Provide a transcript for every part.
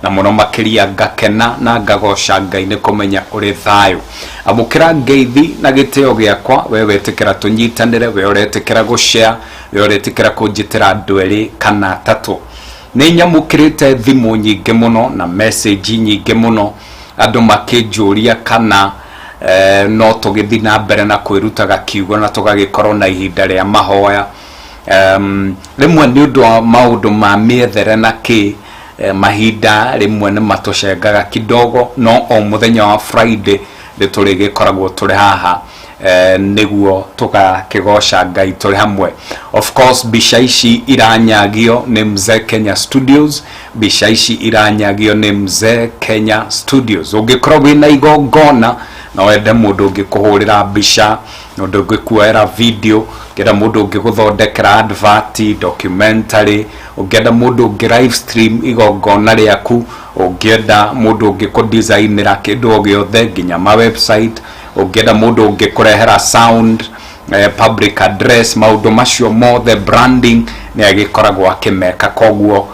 na muno makiria ngakena na ngagoca Ngai ni kumenya uri thayo amukira ngeithi na giteo giakwa we wetikira tunyitanire we uretikira gushare we uretikira kunjitira andu eri kana tatu ni nyamukirite thimu nyingi muno na message nyingi muno andu makinjuria kana no tugithi na mbere na kwirutaga kiugo na tugagikorwo na ihinda ria mahoya rimwe ni undu wa maundu ma miethere na ki mahinda rimwe ni matocengaga kidogo no o muthenya wa Friday riturigikoragwo turi haha niguo tugakigoca Ngai turi hamwe. Of course bica ici iranyagio ni Mzee Kenya Studios, bica ici iranyagio ni Mzee Kenya Studios. Ungikorwo wina igongona na wende mundu ungikuhurira bica mundu ungikuoera video ngenda mundu ungiguthondekera advert documentary ungenda mundu ungi live stream igongona riaku ungenda mundu ungikudesignera kindu o giothe nginya ma website ungenda mundu ungikurehera sound public address maundu macio mothe branding ni agikoragwo akimeka koguo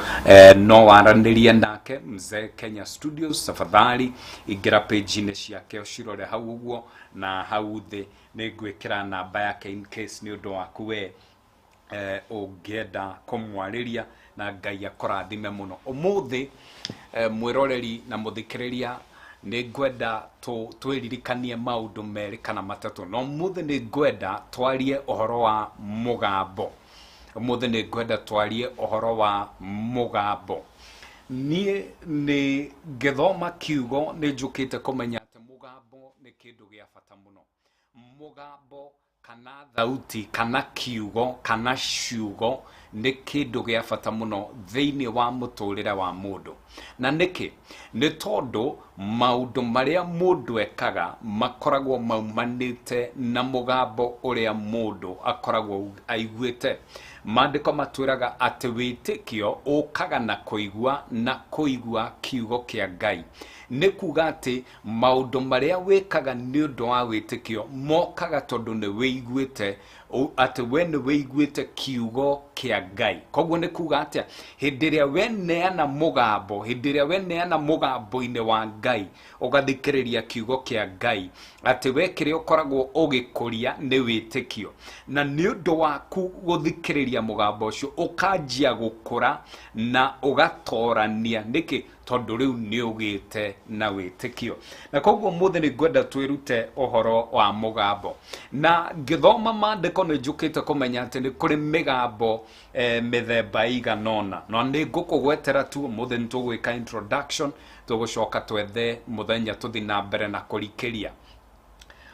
no waranirie nake Mzee Kenya Studios tafadhali igira page ine ciake ucirore hau uguo na hau thi ningwikira namba yake in case ni undu waku we ungenda kumwariria na Ngai akorathime muno. Umuthi mwiroreri na muthikiriria ningwenda twiririkanie maundu meri kana matatu no umuthi ningwenda twarie uhoro wa mugambo. Umuthi ningwenda twarie uhoro wa mugambo. Nie ni githoma kiugo ni njukite kumenya ati mugambo ni kindu gia bata muno. Mugambo kana thauti kana kiugo kana ciugo ni kindu gia bata muno thiini wa muturire wa mundu. Na niki ni tondu maundu maria mundu ekaga makoragwo maumanite na mugambo uria mundu akoragwo aiguite. Maandiko matwiraga ati witikio ukaga na kuigua kiugo kia Ngai. Ni kuga ati maundu maria wekaga ni undu wa witikio mokaga tondu ni wiguite ati we ni wiguite kiugo kia Ngai. Koguo ni kuga ati hindi ria we neana mugambo, hindi ria we neana mugambo-ine wa Ngai ugathikiriria kiugo kia Ngai ati we kire ukoragwo ugikuria ni witikio na ni undu waku guthikiriria mugambo ucio ukanjia gukura na ugatorania niki tondu riu ni ugite na witikio. Na koguo muthi ni ngwenda twirute uhoro wa mugambo na ngithoma maandiko ni njukite kumenya ati ni kuri migambo mithemba iganona no ni ngukugwetera tu muthi ni tugwika introduction tugucoka twethe muthenya tuthi na mbere na kurikiria.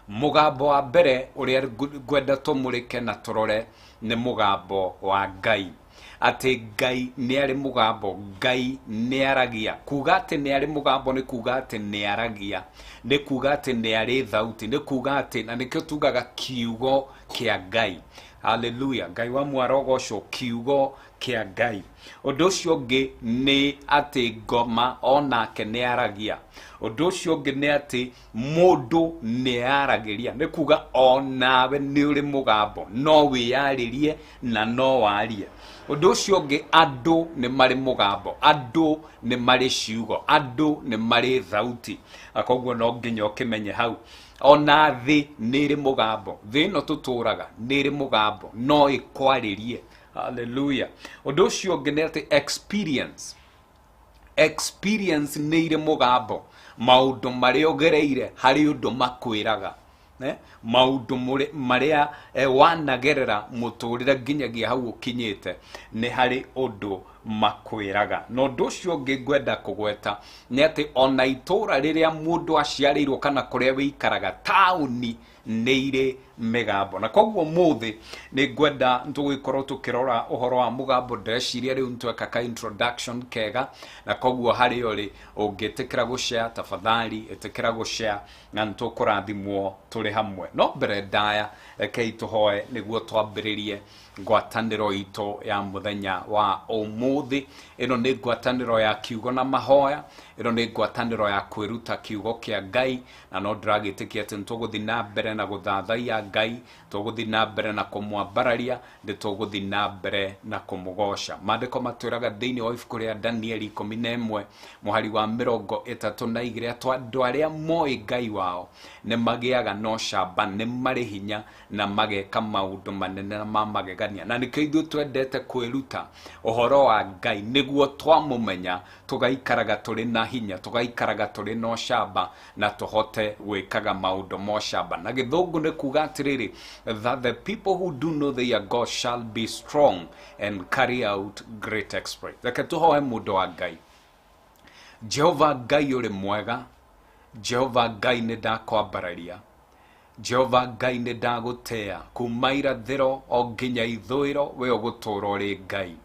Mugambo wa mbere uria ngwenda tumurike na turore ni mugambo wa Ngai. Ati Ngai ni ari mugambo, Ngai ni aragia. Kuga ati ni ari mugambo ni kuga ati ni aragia, ni kuga ati ni ari thauti, ni kuga ati na nikio tugaga kiugo kia Ngai. Hallelujah. Ngai wa mwarogoco kiugo kia Ngai. Undu ucio ungi ni ati ngoma onake ni aragia. Undu ucio ungi ni ati mundu ni aragiria, ni kuga onawe ni uri mugambo no wiyaririe na no warie. Undu ucio ungi andu ni mari mugambo, andu ni mari ciugo, andu ni mari thauti. Akoguo no nginya ukimenye hau ona thi niri mugambo, thi no tuturaga niri mugambo no ikwaririe. Hallelujah. Undu ucio ungi ni ati experience niri mugambo, maundu mari ogereire hari undu makwiraga maundu maria wanagerera muturire nginyagia hau ukinyite ni hari undu makwiraga. No undu ucio ungi ngwenda kugweta ni ati ona itura riria mundu aciarirwo kana kuria wikaraga tauni ni iri migambo. Na koguo muthi ni ngwenda tugikorwo tukirora uhoro wa mugambo ndeciria riu ntweka ka introduction kega na koguo hari uri ungitikira gushare tafadhali itikira gushare na ntukurathimwo turi hamwe. No mbere ndaya reke tuhoe niguo twambiririe ngwataniro itu ya muthenya wa umuthi. muthi. Ino ni ngwataniro ya kiugo na mahoya. Ino ni ngwataniro ya kwiruta kiugo kia Ngai, na no ndiragitikia ati nituguthi na mbere na guthathaia Ngai, tuguthi na mbere na kumwambararia, ndi tuguthi na mbere na kumugosha. Maandiko matwiraga thiini wa ibuku ria Danieli 11 muhari wa 32 atu andu aria moi Ngai wao ni magiaga no camba, ni mari hinya na mageka maundu manene na magegania. Na nikio ithuĩ twendete kwiruta uhoro wa Ngai niguo twamumenya, tugaikaraga turi na hinya, tugaikaraga turi no camba, na tuhote gwikaga maundu mo camba. Na githungu ni kuga atiriri, that the people who do know their God shall be strong and carry out great exploits. Reke tuhoe mundu wa Ngai. Jehova Ngai uri mwega, Jehova Ngai ni ndakwambararia, Jehova Ngai ni ndagutea, kuma irathiro o nginya ithũĩro we ũgũtũũra ũrĩ Ngai.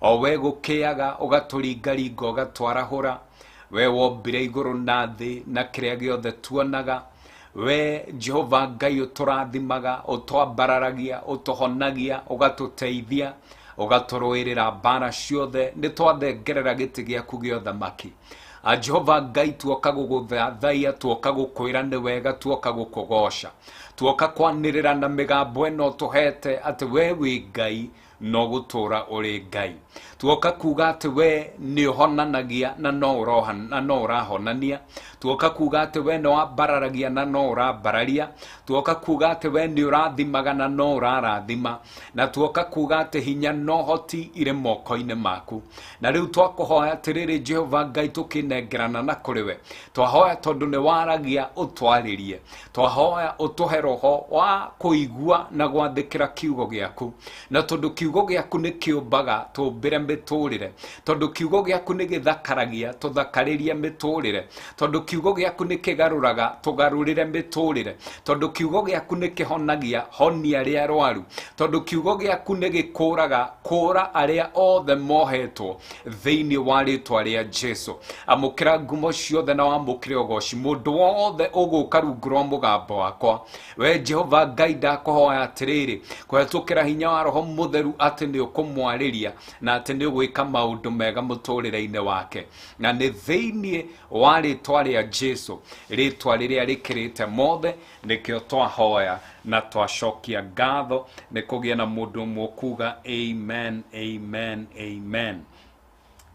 O we gũkĩaga ũgatũringaringa ũgatwarahũra, we wombire igũrũ na thĩ na kĩrĩa gĩothe tuonaga. We Jehova Ngai ũtũrathimaga, ũtwambararagia, ũtũhonagia, ũgatũteithia, ũgatũrũĩrĩra mbara ciothe. Nĩ twathengerera gĩtĩ gĩaku gĩa ũthamaki. Jehova Ngai tuoka gũgũthathaiya, tuoka gũkwĩra nĩ wega, tuoka gũkũgoca, tuoka kwanĩrĩra na mĩgambo ĩno tũhete atĩ we wĩ Ngai no gũtũũra ũrĩ Ngai. Tuoka kuga atĩ we nĩ ũhonanagia na no ũrahonania. Tuoka kuga atĩ we nĩ wambararagia na no ũrambararia. Tuoka kuga atĩ we nĩ ũrathimaga na no ũrarathima. Na tuoka kuga atĩ hinya no hoti irĩ moko-inĩ maku. Na rĩu twakũhoya atĩrĩrĩ Jehova Ngai, tũkĩnengerana na kũrĩ we, twahoya tondũ nĩ waragia ũtwarĩrie, twahoya ũtũhe roho wa kũigua na gwathĩkĩra kiugo gĩaku. Na tondũ kiugo gĩaku nĩ kĩũmbaga tũmbĩre mĩtũrĩre, tondũ kiugo gĩaku nĩ gĩthakaragia tũthakarĩrie mĩtũrĩre, tondũ kiugo gĩaku nĩ kĩgarũraga tũgarũrĩre mĩtũrĩre, tondũ kiugo gĩaku nĩ kĩhonagia honia arĩa arwaru, tondũ kiugo gĩaku nĩ gĩkũraga kũra arĩa othe mohetwo thĩinĩ wa rĩtwa rĩa Jesu. Amũkĩra ngumo ciothe na wamũkĩre ũgoci mũndũ wothe ũgũka rungu rwa mũgambo wakwa. We Jehova Ngai ndakũhoya atĩrĩrĩ, kũhetũkĩra hinya wa Roho Mũtheru atĩ nĩ ũkũmwarĩria na atĩ nĩ ũgwĩka maũndũ mega mũtũrĩre-inĩ wake. Na nĩ thĩinĩ wa rĩtwa rĩa Jesu, rĩtwa rĩrĩa rĩkĩrĩte mothe, nĩkĩo twahoya na twacokia ngatho. Nĩ kũgĩa na mũndũ ũmwe kuga amen, amen, amen.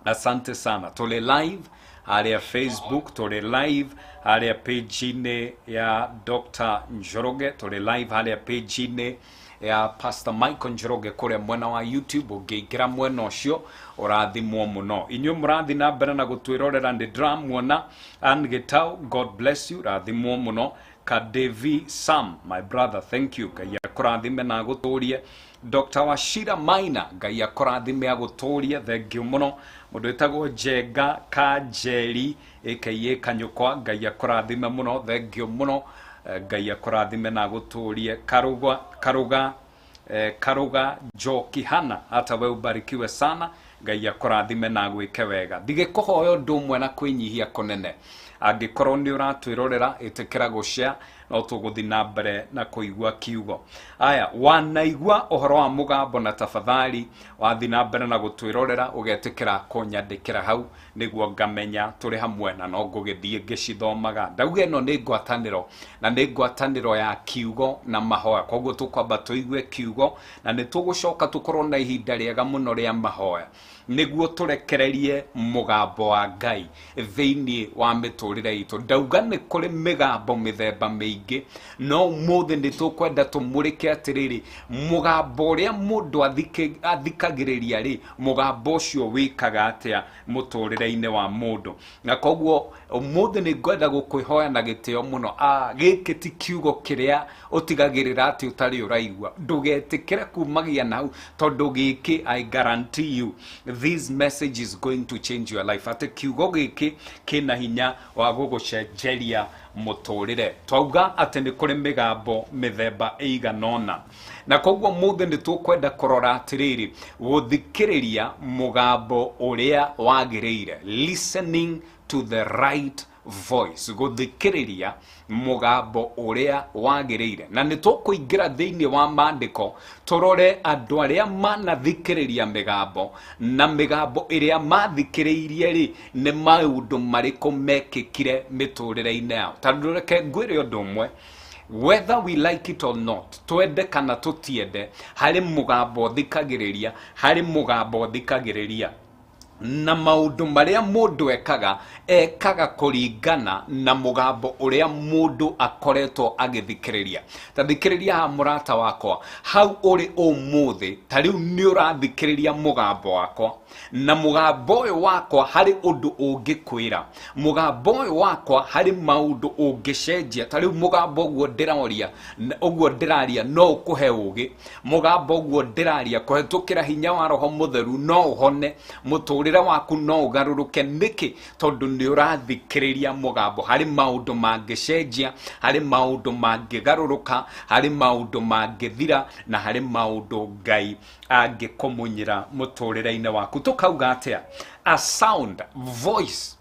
Asante sana. Tole live harĩa Facebook, tole live harĩa page-inĩ ya Dr. Njoroge, tole live harĩa page-inĩ ya Pastor Michael Njoroge kũrĩa mwena wa YouTube. Ũngĩingĩra mwena ũcio ũrathimwo mũno. Inyuĩ mũrathi na mbere na gũtwĩrorera, nĩ ndĩramuona Ann Gitau, God bless you, rathimwo mũno. Kadevi Sam, my brother, thank you. Ngai akũrathime na agũtũũrie. Dr. Washira Maina, Ngai akũrathime agũtũũrie, thengiũ mũno. Mũndũ wĩtagwo Njenga Kanjeri aka Kanyũkwa, Ngai akũrathime mũno, thengiũ mũno. Ngai akũrathime na agũtũũrie. Karuga Jokihana, hata we ubarikiwe sana, Ngai akũrathime na agwĩke wega. Ndigĩkũhoya ũndũ ũmwe na kwĩnyihia kũnene. Angĩkorwo nĩ ũratwĩrorera, ĩtĩkĩra gũshare, no tũgũthi na mbere na kũigua kiugo. Aya, wanaigua ũhoro wa mũgambo na tafadhali wathi na mbere na gũtwĩrorera, ũgetĩkĩra kũnyandĩkĩra hau nĩguo ngamenya tũrĩ hamwe na no ngũgĩthiĩ ngĩcithomaga. Ndauga ĩno nĩ ngwatanĩro, na nĩ ngwatanĩro ya kiugo na mahoya. Koguo tũkwamba tũigue kiugo, na nĩ tũgũcoka tũkorwo na ihinda rĩega mũno rĩa mahoya, nĩguo tũrekererie mũgambo wa Ngai thĩinĩ wa mĩtũrĩre itũ. Ndauga nĩ kũrĩ mĩgambo mĩthemba mĩingĩ, no ũmũthĩ nĩ tũkwenda tũmũrĩke atĩrĩrĩ, mũgambo ũrĩa mũndũ athikagĩrĩria rĩ, mũgambo ũcio wĩkaga atĩa mũtũrĩre-inĩ wa mũndũ. Na koguo ũmũthĩ nĩ ngwenda gũkwĩhoya na gĩtĩo mũno, gĩkĩ ti kiugo kĩrĩa ũtigagĩrĩra atĩ ũtarĩ ũraigua. Ndũgetĩkĩre kumagia na hau, tondũ gĩkĩ I guarantee you this message is going to change your life. Atĩ kiugo gĩkĩ kĩna hinya wa gũgũcenjeria mũtũrĩre. Twauga atĩ nĩ kũrĩ mĩgambo mĩthemba ĩiganona, na koguo mũthĩ nĩ tũkwenda kũrora atĩrĩrĩ, gũthikĩrĩria mũgambo ũrĩa wagĩrĩire, listening to the right voice, guthikiriria mugambo uria wagirire. Na nitukuingira thiini wa mandiko turore andu aria manathikiriria migambo na migambo iria mathikiriirie ri ni maundu mariku mekikire miturire-ini yao. Tondu reke ngwire undu umwe, whether we like it or not, twende kana tutiende, hari mugambo thikagiriria, hari mugambo thikagiriria. Na maundu maria mundu ekaga kuringana na mugambo uria mundu akoretwo agithikiriria. Ta thikiriria ha murata wakwa, hau uri umuthi, ta riu ni urathikiriria mugambo wakwa, na mugambo uyu wakwa hari undu ungikwira, mugambo uyu wakwa hari maundu ungicenjia. Ta riu mugambo uguo ndiraria, uguo ndiraria no ukuhe ugi, mugambo uguo ndiraria kuhetukira hinya wa Roho Mutheru no uhone, muturire waku no ugaruruke. Niki? Tondu ni urathikiriria mugambo. Hari maundu mangicenjia, hari maundu mangigaruruka, hari maundu mangithira, na hari maundu Ngai angikumunyira muturire-ini waku. Tukauga atia? A sound, voice,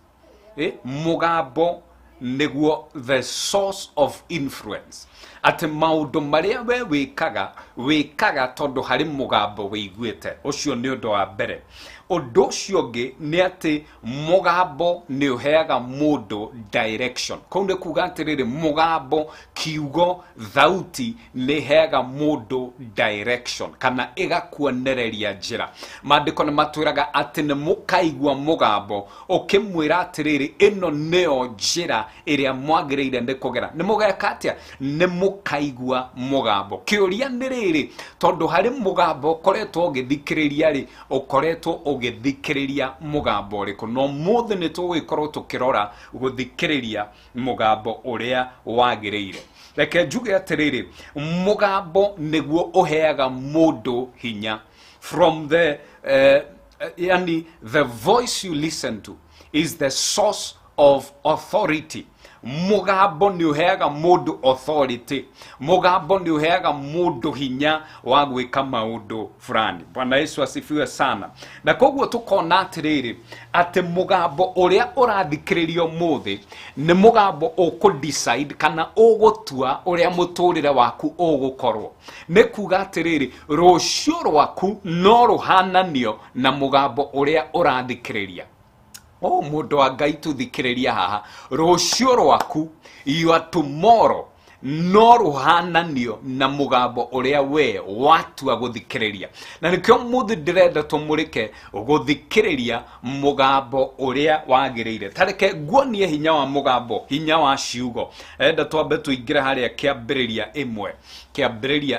mugambo niguo the source of influence. Ati maundu maria we wikaga tondu hari mugambo wiguite. Ucio ni undu wa mbere. Undu ucio ungi ni ati mugambo ni uheaga mundu direction. Kou ni kuga atiriri, mugambo, kiugo, thauti ni heaga mundu direction kana igakuonereria njira. Maandiko ni matwiraga ati ni mukaigua mugambo ukimwira atiriri, ino nio njira iria mwagiriire ndi kugera. Ni mugeka atia? Ni mukaigua mugambo. Kiuria ni riri, tondu hari mugambo ukoretwo ugithikiriria ri, ukoretwo ugithikiriria mugambo uriku. No muthe ni tugikorwo tukirora guthikiriria mugambo uria wagiriire. Reke njuge atiriri, mugambo niguo uheaga mundu hinya. From the the voice you listen to is the source of authority. Mugambo ni uheaga mundu authority. Mugambo ni uheaga mundu hinya wa gwika maundu fulani. Bwana Yesu asifiwe sana. Na koguo tukona atiriri, ati mugambo uria urathikiririo muthi ni mugambo ukudecide kana ugutua uria muturire waku ugukorwo. Ni kuga atiriri, rucio rwaku no ruhananio na mugambo uria urathikiriria. Oh, mundu wa Ngai tuthikiriria haha, rucio rwaku, your tomorrow, no ruhananio na mugambo uria we watua guthikiriria. Na nikio muthi ndirenda tumurike guthikiriria mugambo uria wagiriire. Tareke nguonie hinya wa mugambo, hinya wa ciugo. Enda twambe tuingire haria kiambiriria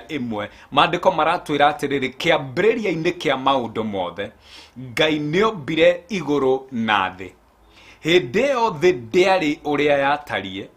imwe. Maandiko maratwira atiriri, kiambiriria-ini kia maundu mothe Ngai niombire iguru na thi. Hindi iyo thi ndiari uria yatarie,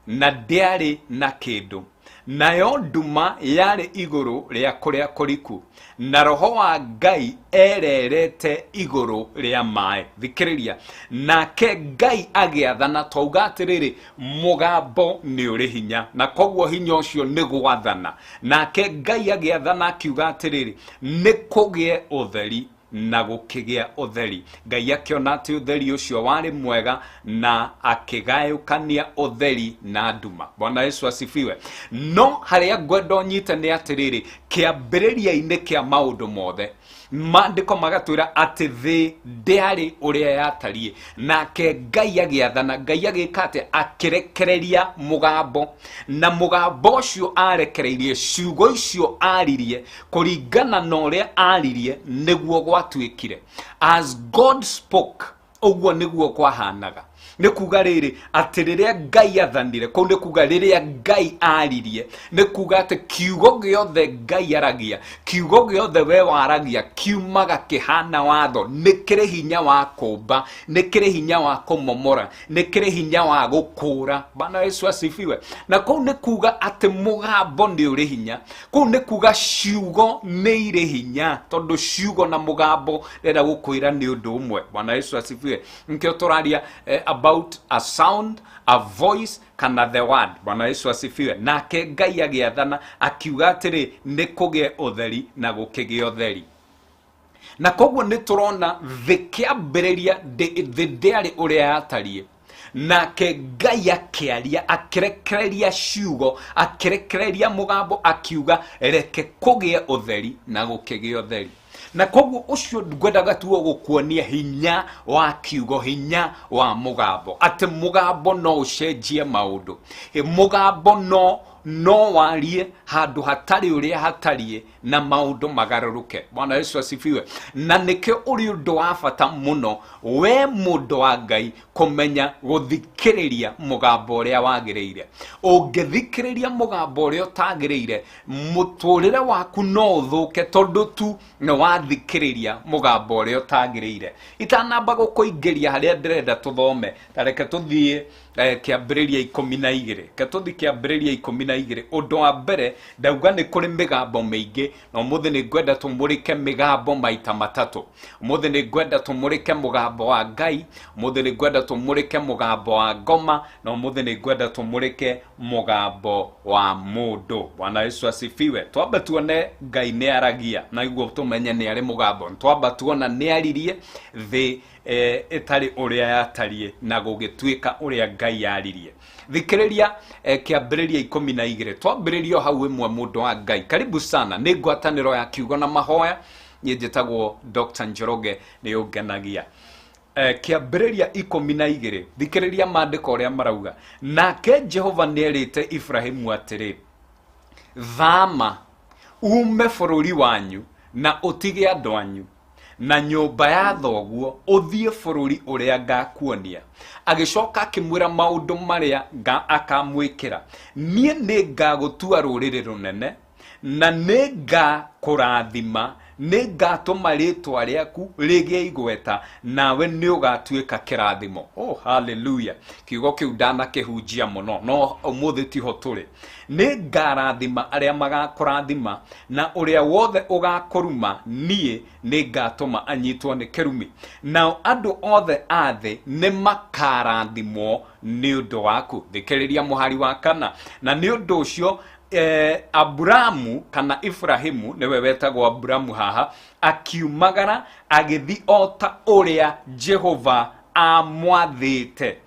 na ndiari na kindu, nayo nduma yari iguru ria kuria kuriku, na Roho wa Ngai ererete iguru ria mai. Thikiriria, nake Ngai agiathana. Twauga atiriri, mugambo ni uri hinya, na koguo hinya ucio ni gwathana. Nake Ngai agiathana akiuga atiriri, ni kugie utheri na gukigia utheri. Ngai akiona ati utheri ucio wari mwega na akigayukania utheri na nduma. Bwana Yesu asifiwe. No haria ngwenda nyite ni atiriri, kiambiriria-ini kia maundu mothe maandiko magatwira ati thi ndiari uria yatarie, nake Ngai agiathana. Ngai agikate akirekereria mugambo, na mugambo ucio arekereirie ciugo icio aririe kuringana na uria aririe niguo gwatwikire. As God spoke, uguo niguo kwahanaga. Ni kuga riri ati riria Ngai athanire, kou ni kuga riria Ngai aririe, ni kuga ati kiugo giothe Ngai aragia, kiugo giothe we waragia kiumaga kihana watho. Ni kiri hinya wa kumba, ni kiri hinya wa kumomora, ni kiri hinya wa gukura. Bwana Yesu asifiwe. Na kou ni kuga ati mugambo ni uri hinya, kou ni kuga ciugo ni iri hinya, tondu ciugo na mugambo renda gukwira ni undu umwe. Bwana Yesu asifiwe. Nkio turaria about a sound, a voice, kana the word. Bwana Yesu asifiwe. Nake Ngai agiathana akiuga atiri, ni kugie utheri na gukigia utheri. Na koguo ni turona the kiambiriria the ndiari uria yatarie, nake Ngai akiaria akirekereria ciugo akirekereria mugambo akiuga reke kugie utheri na gukigie utheri. Na koguo ucio ngwendaga tuo gukuonia hinya wa kiugo, hinya wa mugambo, ati mugambo no ucenjie maundu, mugambo no warie handu hatari uria hatarie na maundu magaruruke. Bwana Yesu asifiwe. Na nike uri undu wa bata muno we mundu wa Ngai kumenya guthikiriria mugambo uria wagiriire. Ungithikiriria mugambo uria utagiriire, muturire waku no uthuke tondu tu ni wathikiriria mugambo uria utagiriire. Itanamba gukuingiria haria ndirenda tuthome, tareke tuthie kiambiriria 12, katuthi kiambiriria 12. Undu wa mbere ndauga ni kuri migambo mingi, no muthi ni ngwenda tumurike migambo maita matatu. Muthi ni ngwenda tumurike mugambo wa Ngai, muthi ni ngwenda tumurike mugambo wa ngoma, no muthi ni ngwenda tumurike mugambo wa mundu. Bwana Yesu asifiwe. Twamba tuone Ngai ni aragia na iguo tumenye ni ari mugambo. Twamba tuona ni aririe thi etari uria yatarie na gugituika uria Ngai yaririe. Thikiriria kiambiriria 12. Twambiririo hau imwe mundu wa Ngai. Karibu sana. Ni ngwataniro ya kiugo na mahoya. Njitagwo Dr. Njoroge ni ungenagia. Kiambiriria 12. Thikiriria maandiko uria marauga. Nake Jehova nierite Ibrahimu atiri, thama ume bururi wanyu na utige andu anyu na nyumba ya thoguo uthie bururi uria ngakuonia. Agicoka akimwira maundu maria akamwikira. Nie ni ngagutua ruriri runene na ni ngakurathima, ni ngatuma ritwa riaku rigie igweta, nawe ni ugatuika kirathimo. Oh, hallelujah. Kiugo kiu ndana kihunjia muno, no umuthi tiho turi. Ni ngarathima aria magakurathima, na uria wothe ugakuruma nie ni ngatuma anyitwo ni kirumi. Nao andu othe athi ni makarathimwo ni undu waku. Thikiriria muhari wa 4. Na ni undu ucio Abrahamu kana Ibrahimu niwe wetagwo Abrahamu haha, akiumagara agithi ota uria Jehova amwathite,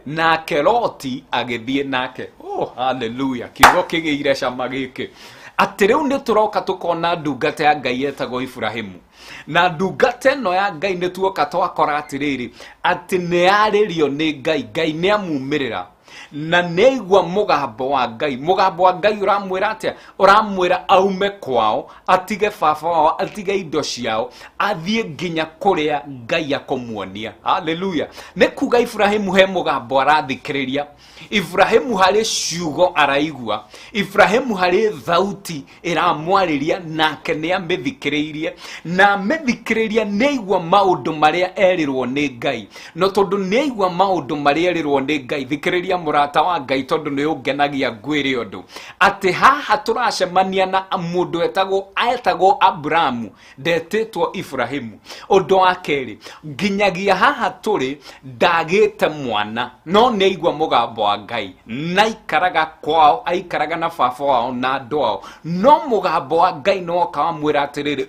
nake Loti agithie nake. Oh, hallelujah. Kiugo kigiire cama giki ati riu ni turoka tukona ndungata ya Ngai etagwo Ibrahimu, na ndungata no ya Ngai ni tuoka twakora atiriri ati ni aririo ni Ngai. Ngai ni amumirira na neigwa mugambo wa Ngai. Mugambo wa Ngai uramwira atia? Uramwira aume kwao, atige baba wao, atige indo ciao, athie nginya kuria Ngai akomuonia. Hallelujah. Ne kuga Ibrahimu he mugambo arathikiriria. Ibrahimu hari ciugo araigua. Ibrahimu hari thauti iramwariria, nake ni amithikiriirie, na amithikiriria neigwa maundu maria erirwo ni Ngai. No tondu neigwa maundu maria erirwo ni Ngai, thikiriria murata wa Ngai, tondu ni ungenagia ngwire undu ati haha turacemania na mundu etagwo Abrahamu, ndetitwo Ibrahimu. Undu wa keri, nginyagia haha turi ndagite mwana, no neigwa mugambo wa Ngai, na ikaraga kwao, aikaraga na baba wao na andu wao. No mugambo wa Ngai no kamwira atiriri,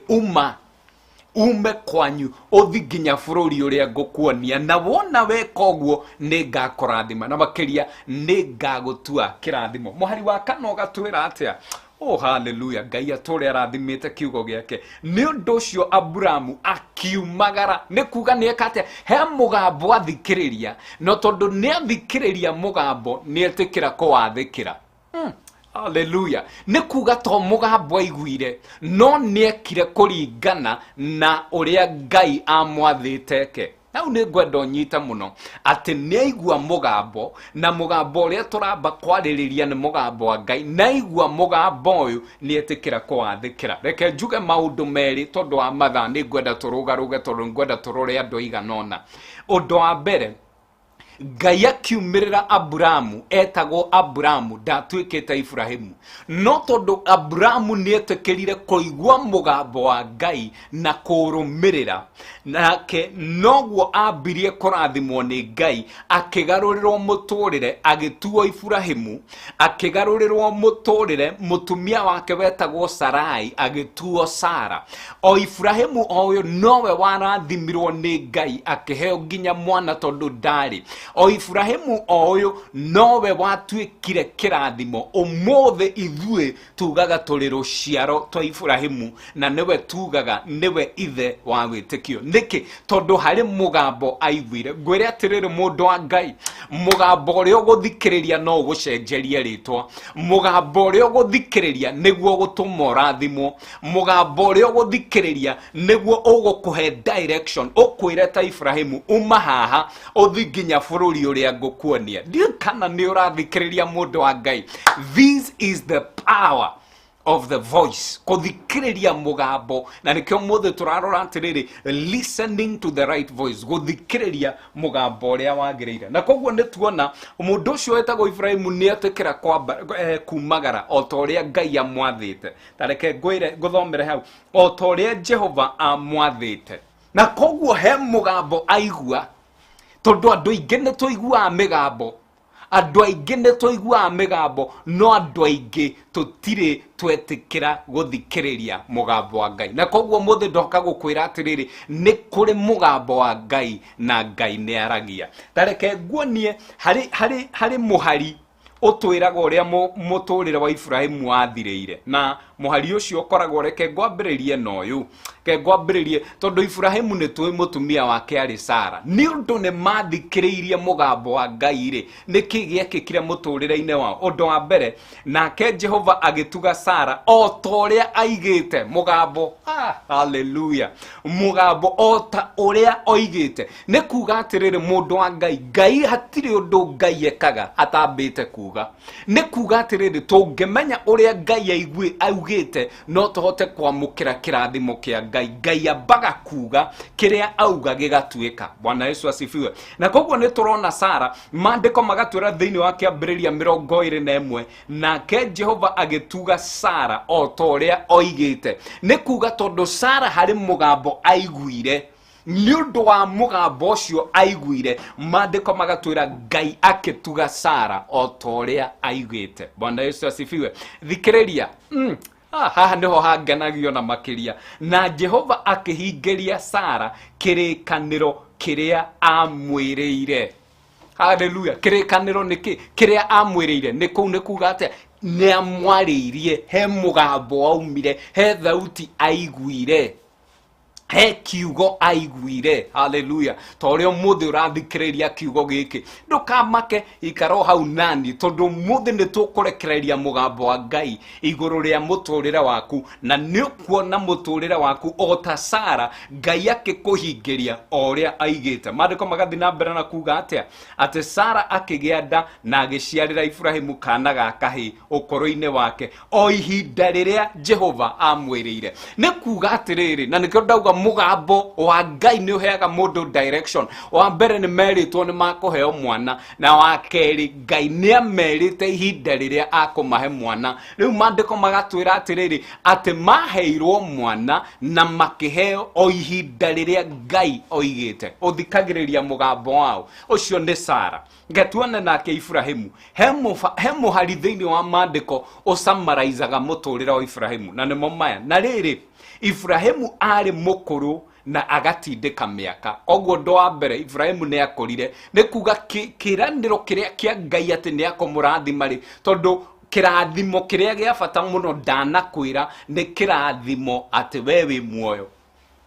ume kwanyu uthi nginya bururi uria ngukuonia, na wona weka uguo ni ngakurathima, na makiria ni ngagutua kirathimo. Muhari wa 4 ugatwira atia? Oh, hallelujah. Ngai atore arathimite kiugo giake. Ni undu ucio Abrahamu akiumagara, ni kuga ni ekate he mugambo athikiriria, no tondu ni athikiriria mugambo ni etikira ko wathikira. Hallelujah. Ni kuga to mugambo aiguire, no niekire kuringana na uria Ngai amwathiteke. Nau ni ngwenda unyita muno ati ni aigua mugambo, na mugambo uria turamba kwaririria ni mugambo wa Ngai, na aigua mugambo uyu ni etikira kwathikira. Reke njuge maundu meri tondu wa mathaa, ni ngwenda turugaruge tondu ngwenda turore andu iganona. Undu wa mbere, Ngai akiumirira Abrahamu, etagwo Abrahamu, ndatuikite Ibrahimu. No tondu Abrahamu ni etikirire kuigua mugambo wa Ngai na kurumirira, nake noguo ambirie kurathimwo ni Ngai, akigarurirwo muturire agituo Ibrahimu, akigarurirwo muturire mutumia wake wetagwo Sarai agituo Sara. O Ibrahimu oyo nowe warathimirwo ni Ngai, akiheo nginya mwana tondu ndari. o Ibrahimu oyo nowe watuikire kirathimo umothe ithue tugaga turi ruciaro twa Ibrahimu na niwe tugaga niwe ithe wa witikio niki tondu hari mugambo aiguire ngwire atiriri mundu wa Ngai mugambo uria uguthikiriria no gucenjeria ritwa mugambo uria uguthikiriria niguo gutuma rathimo mugambo uria uguthikiriria niguo ugukuhe direction ukwire ta Ibrahimu uma haha uthi nginya bururi uria ngukuonia ndio kana ni urathikiriria mundu wa Ngai. This is the power of the voice, kuthikiriria mugambo na nikyo mothe turarora atiriri listening to the right voice, kuthikiriria mugambo uria wagirire na koguo ni tuona mundu ucio wetagwo Ibrahimu ni atekera kwamba kumagara o ta uria Ngai amwathite tareke ngwire nguthomere hau o ta uria Jehova amwathite na koguo he mugambo aigua tondu andu aingi ni tuigua migambo andu aingi ni tuigua migambo no andu aingi tutire twetikira guthikiriria mugambo wa Ngai na koguo muthe ndoka gukwira atiriri ni kuri mugambo wa Ngai na Ngai ni aragia tareke nguonie hari muhari utwiraga uria muturire wa Ibrahimu wathiriire na muhari ucio ukoragwo reke ngwambiririe noyu ke ngwambiririe tondu Ibrahimu ni twi mutumia wake ari Sara ni undu ni mathikiriirie mugambo wa Ngai ri niki giekikire muturire-ine wao undu wa mbere nake Jehova agituga Sara o ta uria aigite mugambo hallelujah mugambo o ta uria oigite ni kuga atiriri mundu wa Ngai hatiri undu Ngai ekaga atambite kuga ni kuga atiriri tungimenya uria Ngai augite no tuhote kwamukira kirathimo kia Ngai abaga kuga kiria auga gigatuika. Bwana Yesu asifiwe. Na koguo ni turona Sara mandiko magatwira thiini wa kiambiriria 21 nake Jehova agituga Sara o ta uria oigite ni kuga tondu Sara hari mugambo aiguire ni undu wa mugambo ucio aiguire mandiko magatwira Ngai akituga Sara o ta uria aigite. Bwana Yesu asifiwe. Thikiriria haha niho hangenagio na makiria na Jehova akihingeria Sara kirikaniro kiria amwiriire. Hallelujah. Kirikaniro niki kiria amwiriire ni kuu ni kuga ate ni amwariirie he mugambo aumire he thauti aiguire he kiugo aiguire. Hallelujah. Torio muthe urathikiriria kiugo giki ndukamake ikaro hau nani tondu muthe ni tukurekereria mugambo wa Ngai iguru ria muturire waku na ni kuona muturire waku o ta Sara Ngai akikuhingiria oria aigite. Mandiko magathi na mbere na kuga atia ati Sara akigia nda na agiciarira Ibrahimu kana ga kahi ukoro-ine wake o ihinda riria Jehova amwiriire. Ni kuga atiriri na nikyo ndauga mugambo wa Ngai ni uheaga mundu direction. Wa mbere ni meritwo ni makuheo mwana na wa keri Ngai ni amerite ihinda riria akumahe mwana. Riu mandiko magatwira atiriri ati maheirwo mwana na makiheo o ihinda riria Ngai oigite. Uthikagiriria mugambo wao ucio ni Sara. Ngetuone nake Ibrahimu he muhari thiini wa mandiko usamaraizaga muturire wa Ibrahimu na nimo maya na riri Ibrahimu ari mukuru na agatindika miaka ogwo ndo wa mbere Ibrahimu ni akorire ni kuga kiraniro kiria kia Ngai ati ni akomurathima ri tondu kirathimo kiria gia bata muno ndanakwira ni kirathimo ati wewe muoyo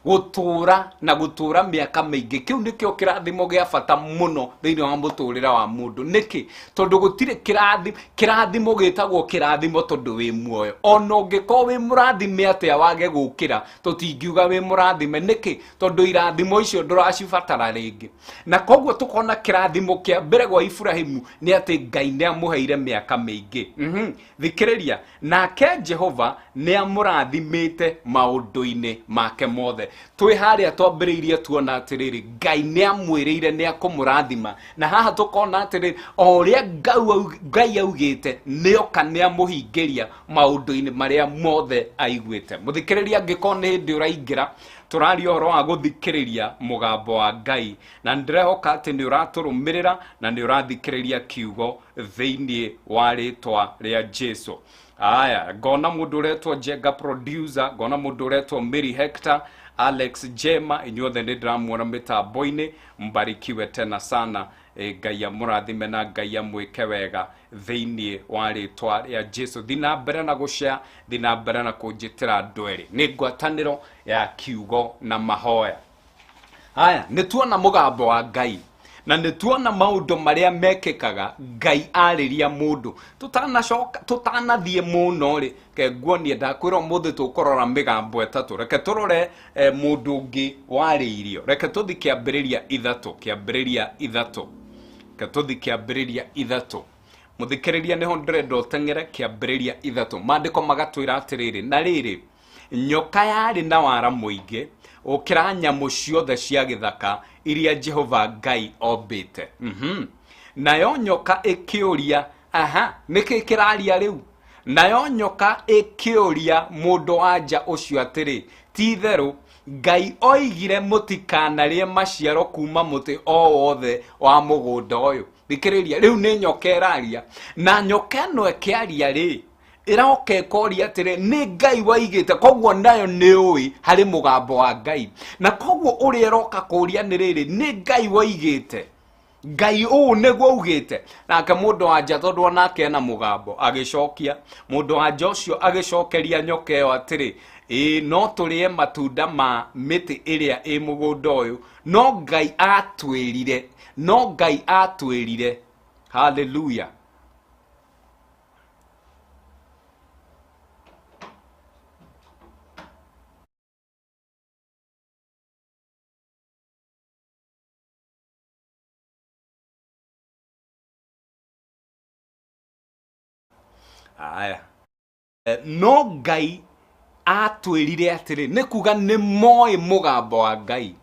gutura na gutura miaka maingi kiu nikio kirathimo gia bata muno thiini wa muturira wa mundu niki tondu gutire kirathimo gitagwo kirathimo tondu wi muoyo ona ungiko wi murathime atia wage gukira tutingiuga wi murathime niki tondu irathimo icio nduracibatara ringi na koguo tukona kirathimo kia mbere gwa Ibrahimu ni ati Ngai ni amuheire miaka maingi. Thikiriria nake Jehova ni amurathimite maundu-ine make mothe twi haria twambiriirie tuona atiriri Ngai ni amwiriire ni akumurathima na haha tukona atiriri oria Ngai augite nio kana amuhingiria maundu-ine maria mothe aiguite. Muthikiriria ngikona hindi uraingira turaria horo wa guthikiriria mugambo wa Ngai na ndirehoka ati ni uraturumirira na ni urathikiriria kiugo thiini wa ritwa ria Jesu. Aya ngona mundu uretwo Jega producer, ngona mundu uretwo Mary Hector, Alex Jema inyuothe ni ndiramuona mitambo-ini, mbarikiwe tena sana. Ngai amurathime na Ngai amwike wega thiini wa ritwa ria Jesu. Thina mbere na gushare, thina mbere na kunjitira andu eri ni ngwataniro ya kiugo na mahoya. Haya, nituona mugambo wa Ngai na nituona maundu maria mekikaga Ngai ariria mundu. Tutanathie muno ri ke nguonie ndakwira muthe tukorora migambo etatu. Reke turore mundu ungi wariirio. Reke tuthi kiambiriria ithatu. Katuthi kiambiriria ithatu. Muthikiriria niho ndirenda utengere kiambiriria ithatu. Maandiko magatwira atiriri, na riri nyoka yari na wara muingi ukira nyamu ciothe cia githaka iria Jehova Ngai ombite. Nayo nyoka ikiuria, niki kiraria riu? Nayo nyoka ikiuria mundu anja ucio atiri, ti theru Ngai oigire mutikanarie maciaro kuma muti o wothe wa mugunda uyu. Thikiriria, riu ni nyoka iraria, na nyoka no ekiaria ri iroka ikoria atiri ni Ngai waigite, koguo nayo ni ui hari mugambo wa Ngai, na koguo uri iroka kuria ni riri ni Ngai waigite. Ngai uu niguo ugite. Nake mundu anja tondu onake ena mugambo agicokia, mundu anja ucio agicokeria nyoka iyo atiri, no turie matunda ma miti iria i mugunda uyu, no Ngai atwirire. Hallelujah. Aya, no Ngai atwirire atiri, ni kuga ni moi mugambo wa Ngai,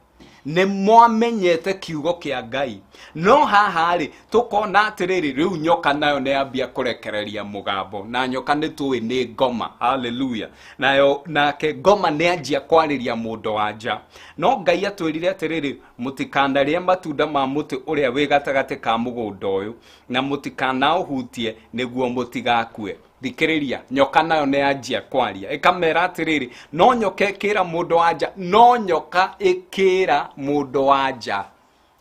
ni mwamenyete kiugo kia Ngai. No haha ri tukona atiriri riu nyoka nayo ne ambia kurekereria mugambo, na nyoka ni tuwi ni ngoma. Hallelujah. Nayo nake ngoma ne anjia kwariria mundu anja. No Ngai atwirire atiriri, mutikanarie matunda ma muti uria wi gatagati ka mugunda uyu, na mutikana uhutie niguo mutigakue. Thikiriria, nyoka nayo ne anjia kwaria ikamera atiriri, no nyoka ikira mundu anja, no nyoka ikira mundu anja.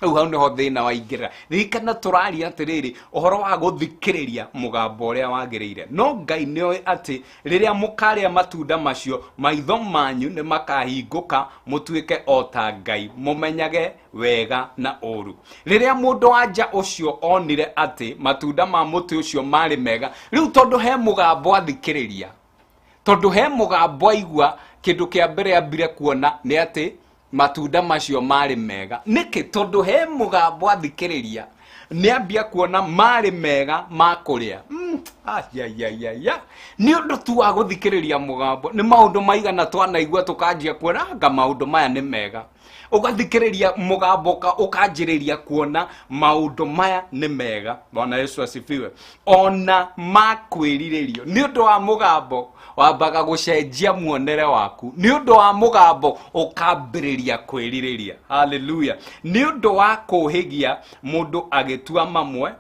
Hau niho thina waingirira. Ririkana turaria atiriri uhoro wa guthikiriria mugambo uria wagiriire. No Ngai nioi ati riria mukaria matunda macio, maitho manyu ni makahinguka mutuike ota Ngai, mumenyage wega na uru. Riria mundu anja ucio onire ati matunda ma muti ucio mari mega, riu tondu he mugambo athikiriria, tondu he mugambo aigua, kindu kia mbere ambire kuona ni ati matunda macio mari mega. Niki tondu he mugambo athikiriria, ni ambia kuona mari mega ma kuria. Ni undu tu wa guthikiriria mugambo, ni maundu maigana twanaigua tukanjia kuona anga maundu maya ni mega. Ugathikiriria mugambo ukanjiriria kuona maundu maya ni mega. Bwana Yesu asifiwe. Ona makwiriririo ni undu wa mugambo wambaga gucenjia muonere waku, ni undu wa mugambo ukambiriria kwiririria. Hallelujah. Ni undu wa kuhigia mundu agitua mamwe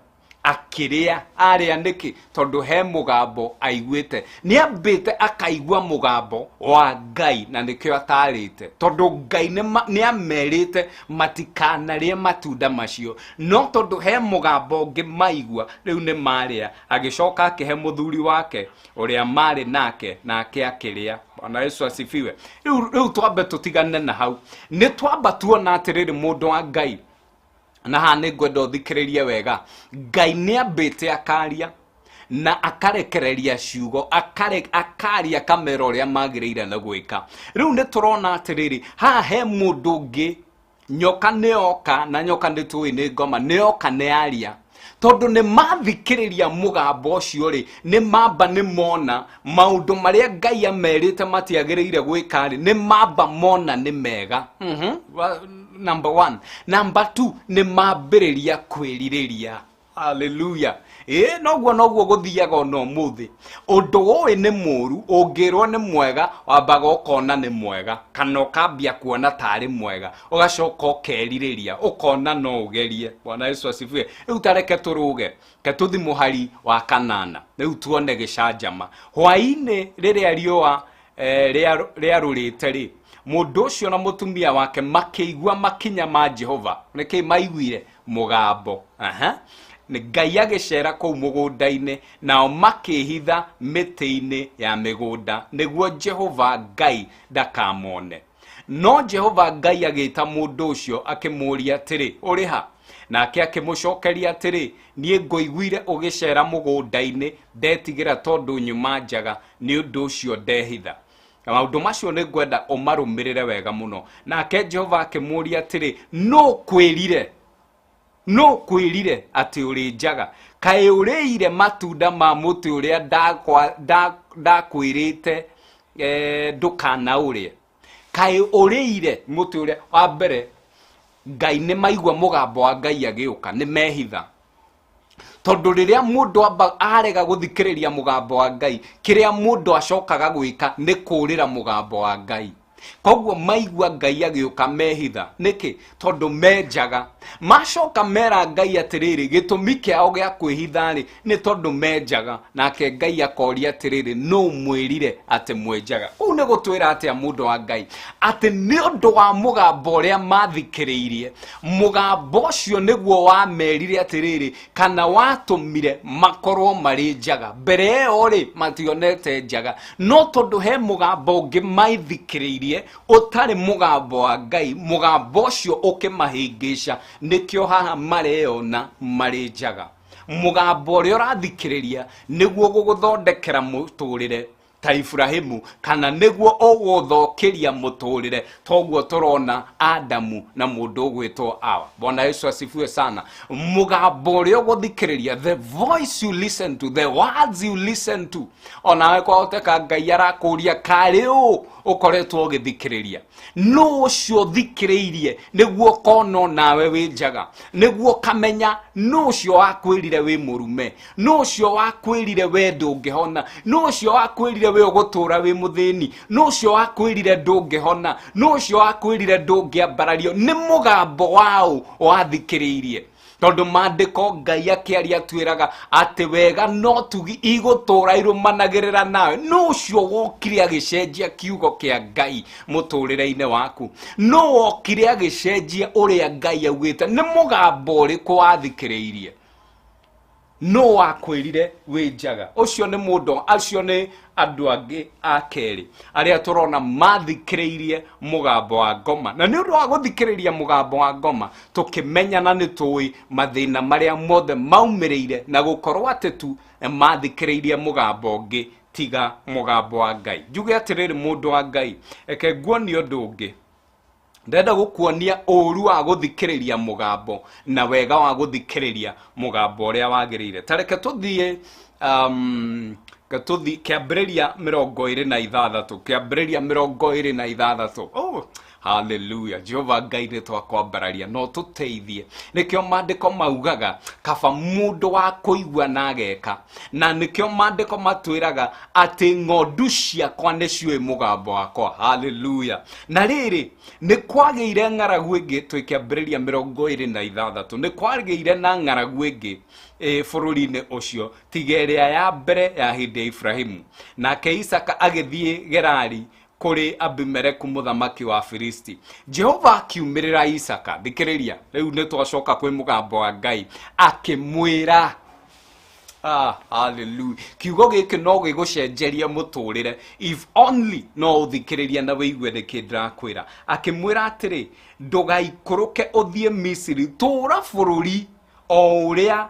akiria aria niki tondu he mugambo aiguite, ni ambite akaigua mugambo wa Ngai, na nikio atarite tondu Ngai ni amerite matikanarie matunda macio. No tondu he mugambo ngi maigua, riu ni maria, agicoka akihe muthuri wake uria mari nake akiria. Bwana Yesu asifiwe. Riu twambe tutigane na hau, ni twamba tuona atiriri mundu wa Ngai, na hane ngwenda uthikiririe wega. Ngai ni ambite akaria na akarekereria ciugo, akaria kamera uria magiriire na gwika. Riu ni turona atiriri ha he mundu ngi nyoka neoka, na nyoka nditui ni ngoma, neoka ne aria tondu ni mathikiriria mugambo ucio ri, ni mamba ni mona maundu maria Ngai amerite matiagiriire gwika ri, ni mamba mona ni mega. Number 1. Number 2, ni mambiriria kwiririria. Hallelujah. Noguo guthiaga no muthi. Undu oi ni muru, ungirwo ni mwega, wambaga ukona ni mwega, kana ukambia kuona tari mwega, ugacoka ukeririria, ukona no ugerie. Bwana Yesu asifiwe. Riu tareke turuge, ke tuthi muhari wa 8. Riu tuone gicanjama. Hwaini riria riua ria rurite ri, mundu ucio na mutumia wake makiigua makinya ma Jehova niki maiguire mugambo ni Ngai agicera kou mugunda-ini nao makihitha miti-ini ya migunda niguo Jehova Ngai ndakamone. No Jehova Ngai agita mundu ucio akimuria atiri uriha nake akimucokeria atiri nie ngoiguire ugicera mugunda-ini ndetigira tondu nyuma njaga ni undu ucio ndehitha. Maundu macio ni ngwenda umarumirire wega muno. Nake Jehova akimuria atiri no kwirire ati uri njaga kae urire matunda ma muti uria ndakwirite ndukana urie kae urire muti uria wa mbere. Ngai ni maigua mugambo wa Ngai agiuka ni mehitha tondu riria mundu amba arega guthikiriria mugambo wa Ngai kiria mundu acokaga gwika ni kurira mugambo wa Ngai. Koguo maigua Ngai agiuka mehitha niki tondu menjaga macoka mera Ngai atiriri gitumi kiao gia kwihithari ni tondu menjaga nake Ngai akoria atiriri no mwirire ati mwenjaga. U ni gutwira ati mundu wa Ngai ati ni undu wa mugambo uria mathikiriirie mugambo ucio niguo wa merire atiriri kana watumire makorwo mari njaga mbere eo ri mationete njaga no tondu he mugambo ungi maithikiriirie utari mugambo wa Ngai mugambo ucio ukimahingisha nikio haha mareona mari njaga. Mugambo uria urathikiriria niguo guguthondekera muturire ta Ibrahimu kana niguo uguthokiria muturire toguo turona Adamu na mundu ugwitwo Awa. Bwana Yesu asifiwe sana. Mugambo uria uguthikiriria, the voice you listen to, the words you listen to, onawe kwa oteka Ngai arakuria kariu ukoretwo ugithikiriria no ucio thikiriirie niguo kono nawe wi njaga niguo kamenya no ucio wakwirire wi murume no ucio wakwirire we ndungihona no ucio wakwirire we ugutura wi muthini no ucio wakwirire ndungihona no ucio wakwirire ndungiambarario ni mugambo wao wathikiriirie tondu mandiko Ngai akiaria twiraga ati wega no tugi igutura irumanagirira nawe no ucio wokire agicenjia kiugo kia Ngai muturire-ine waku no wokire agicenjia uria Ngai augite ni mugambo uriku wathikiriirie no wakwirire wi njaga. Ucio ni mundu acio ni andu angi akeri aria turona mathikiriirie mugambo wa ngoma na ni undu wa guthikiriria mugambo wa ngoma tukimenya na ni tui mathina maria mothe maumirire na gukorwo atetu mathikiriirie mugambo ungi tiga mugambo wa Ngai. Njuge atiriri mundu wa Ngai eke nguonie undu ungi ndenda gukuonia uru wa guthikiriria mugambo na wega wa guthikiriria mugambo uria wagirire. Tareke tuthie katuthi kiambiriria 26 kiambiriria 26. Oh hallelujah. Jehova Ngai ni twakwambararia no tuteithie nikio mandiko maugaga kaba mundu wa kuigua na ageka na nikio mandiko matwiraga ati ng'ondu ciakwa nicio mugambo wakwa. Hallelujah. Na riri ni kwageire ng'aragu ingi twikiambiriria 26 ni kwageire na ng'aragu ingi bururi-ini ucio tigeria ya mbere ya hindi ya Ibrahimu nake Isaka agithie Gerari kuri Abimeleku muthamaki wa Filisti. Jehova akiumirira Isaka thikiriria riu ni twacoka kwi mugambo wa Ngai akimwira hallelujah kiugo giki no gigucenjeria muturire if only no uthikiriria na wigue nikindira kwira akimwira atiri ndugaikuruke uthie Misiri tura bururi o uria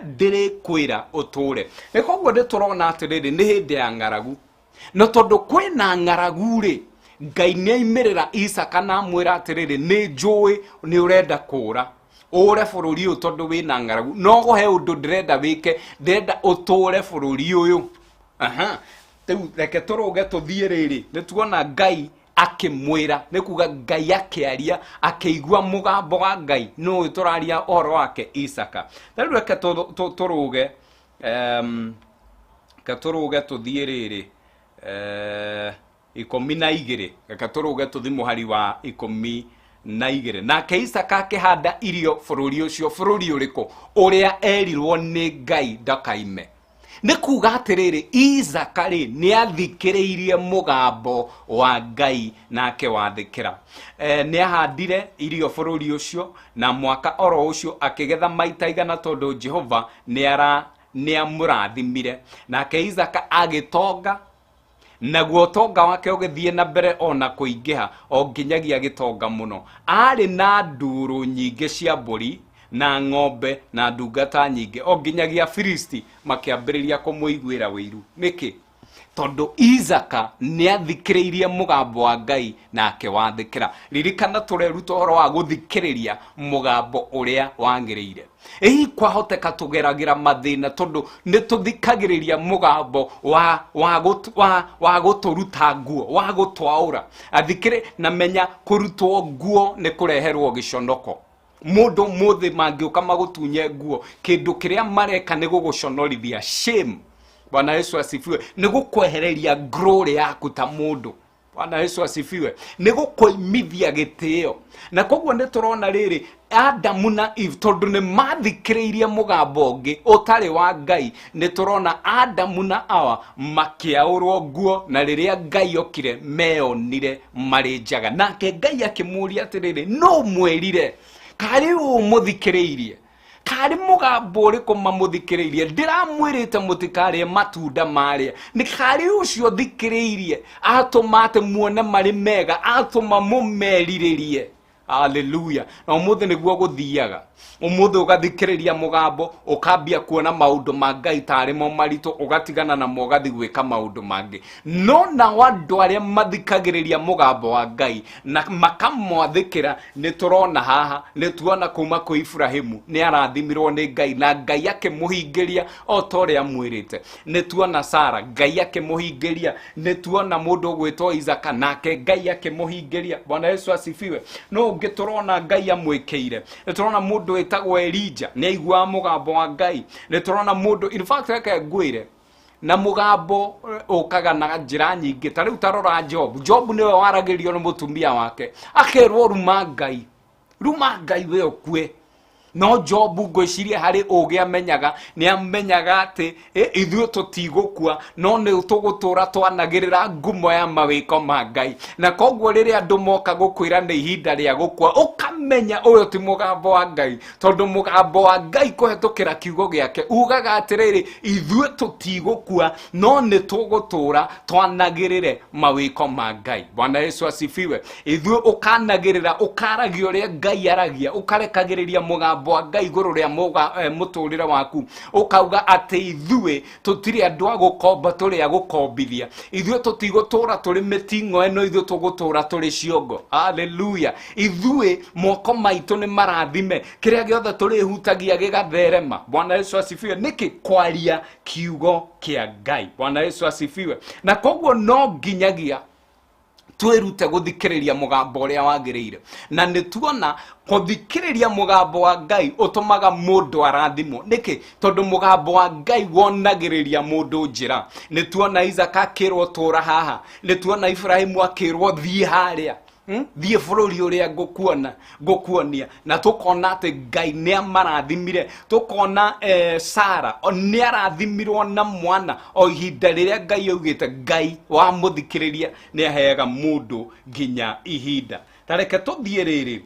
ndiri kwira uture. Nikoguo nditurona atiriri ni hindi ya ng'aragu no tondu kwina ng'aragu ri Ngai ni aimirira Isaka na mwira atiriri ni njui ni urenda kura ure bururi uyu tondu wina ng'aragu no guhe undu ndirenda wike ndirenda uture bururi uyu. Reke turuge tuthie riri ni tuona Ngai akimwira ni kuga Ngai akiaria akigua mugambo wa Ngai no turaria oro wake Isaka. Riu reke turuge katuruge tuthie riri 12 reke turuge tuthi muhari wa 12 nake Isaka akihanda irio bururi ucio bururi uriku uria erirwo ni Ngai ndakaime nĩ kuga atĩrĩrĩ Isaka rĩ nĩ athikĩrĩirie mũgambo wa Ngai nake wathĩkĩra. Nĩ ahandire irio bũrũri ũcio na mwaka oro ũcio akĩgetha maita igana tondũ Jehova nĩ amũrathimire. Nake Isaka agĩtonga, naguo tonga wake ũgĩthiĩ na mbere ona kũingĩha o nginyagia agĩtonga mũno. Arĩ na ndũrũ nyingĩ cia mbũri na ng'ombe na ndungata nyingĩ o nginyagia Filisti makĩambĩrĩria kũmũiguĩra wĩiru. Nĩkĩ? Tondũ Isaka nĩ athikĩrĩirie mũgambo wa Ngai nake wathĩkĩra. Ririkana tũreruta ũhoro wa gũthikĩrĩria mũgambo ũrĩa wagĩrĩire. Kwahoteka tũgeragĩra mathĩna tondũ nĩ tũthikagĩrĩria mũgambo wa gũtũruta nguo, wa gũtwaũra. Athikĩrĩ na menya kũrutwo nguo nĩ kũreherwo gĩconoko. Mũndũ mũthĩ mangĩũka magũtunye nguo, kĩndũ kĩrĩa mareka nĩ gũgũconorithia. Shame. Bwana Yesu asifiwe. Nĩ gũkwehereria glory yaku ta mũndũ. Bwana Yesu asifiwe. Nĩ gũkũimithia gĩtĩo. Na koguo nĩ tũrona rĩrĩ Adamu na Eve tondũ nĩ mathikĩrĩirie mũgambo ũngĩ ũtarĩ wa Ngai, nĩ tũrona Adamu na Hawa makĩaũrwo nguo, na rĩrĩa Ngai okire meyonire marĩ njaga. Nake Ngai akĩmũũria atĩrĩrĩ, no mwĩrire karĩ mũthikĩrĩirie? Karĩ mũgambo ũrĩkũ mamũthikĩrĩirie? Ndiramwĩrĩte mũtikarĩe matunda marĩa. Nĩ karĩ ũcio thikĩrĩirie atũma atĩ muone marĩ mega, atũma mũmerirĩrie. Hallelujah. Na ũmũthĩ nĩguo gũthiaga. Ũmũthĩ ũgathikĩrĩria mũgambo, ũkambia kuona maũndũ ma Ngai tarĩ mo maritũ, ũgatigana namo ũgathiĩ gwĩka maũndũ mangĩ. No na andũ arĩa mathikagĩrĩria mũgambo wa Ngai na makamwathĩkĩra, nĩ tũrona haha, nĩ tuona kuma kwĩ Ibrahimu nĩ arathimirwo nĩ Ngai na Ngai akĩmũhingĩria o ta ũrĩa amwĩrĩte. Nĩ tuona Sara, Ngai akĩmũhingĩria. Nĩ tuona mũndũ ũgwĩtwo Isaka, nake Ngai akĩmũhingĩria. Bwana Yesu asifiwe. No ũngĩ tũrona Ngai amwĩkĩire. Nĩ tũrona mũndũ wĩtagwo Elija nĩ aiguaga mũgambo wa Ngai. Nĩ tũrona mũndũ, in fact reke ngwĩre, na mũgambo ũkaga na njĩra nyingĩ. Ta rĩu tarora Job nĩwe waragĩrio nĩ mũtumia wake, akerwo ruma Ngai we ũkue. No Job ngwĩciria harĩ ũgĩ amenyaga, nĩ amenyaga atĩ ithuĩ tũtigũkua, no nĩ tũgũtũra twanagĩrĩra ngumo ya mawĩko ma Ngai. Na koguo rĩrĩa andũ moka gũkwĩra nĩ ihinda rĩa gũkua, ũkamenya ũyũ ti mũgambo wa Ngai, tondũ mũgambo wa Ngai kũhetũkĩra kiugo gĩake ugaga atĩrĩrĩ, ithuĩ tũtigũkua, no nĩ tũgũtũra twanagĩrĩre mawĩko ma Ngai. Bwana Yesu asifiwe. Ithuĩ ũkanagĩrĩra, ũkaragia ũrĩa Ngai aragia, ũkarekagĩrĩria mũgambo wa Ngai igũrũ rĩa mũtũrĩre waku, ũkauga atĩ ithuĩ tũtirĩ andũ a gũkomba, tũrĩ a gũkombithia. Ithuĩ tũtigũtũra tũrĩ mĩting'o ĩno, ithuĩ tũgũtũra tũrĩ ciongo. Hallelujah. Ithuĩ moko maitũ nĩ marathime, kĩrĩa gĩothe tũrĩhutagia gĩgatherema. Bwana Yesu asifiwe. Nĩkĩ? Kwaria kiugo kĩa Ngai. Bwana Yesu asifiwe. Na koguo no nginyagia twĩrute gũthikĩrĩria mũgambo ũrĩa wagĩrĩire. Na nĩ tuona gũthikĩrĩria mũgambo wa Ngai ũtũmaga mũndũ arathimwo. Nĩkĩ? Tondũ mũgambo wa Ngai wonagĩrĩria mũndũ njĩra. Nĩ tuona Isaka akĩrwo tũra haha, nĩ tuona Ibrahimu akĩrwo thiĩ harĩa, thiĩ bũrũri ũrĩa ngũkuonia. Na tũkona atĩ Ngai nĩ amarathimire. Tũkona Sara nĩ arathimirwo na mwana o ihinda rĩrĩa Ngai augĩte. Ngai wa mũthikĩrĩria nĩ aheaga mũndũ nginya ihinda. Tareke tũthiĩ rĩrĩ.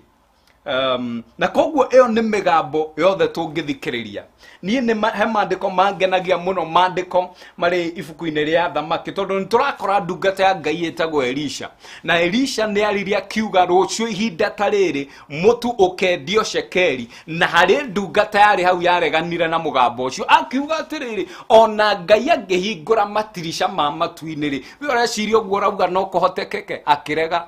Na koguo ĩyo nĩ mĩgambo yothe tũngĩthikĩrĩria. Niĩ nĩ he maandĩko mangenagia mũno, maandĩko marĩ ibuku-inĩ rĩa Thamaki, tondũ nĩ tũrakora ndungata ya Ngai ĩtagwo Elisha. Na Elisha nĩ aririe akiuga rũciũ ihinda ta rĩrĩ mũtu ũkendio cekeri, na harĩ ndungata yarĩ hau yareganire na mũgambo ũcio, akiuga atĩrĩrĩ, ona Ngai angĩhingũra matirisha ma matu-inĩ rĩ, we ũreciria ũguo ũrauga no kũhotekeke? Akĩrega.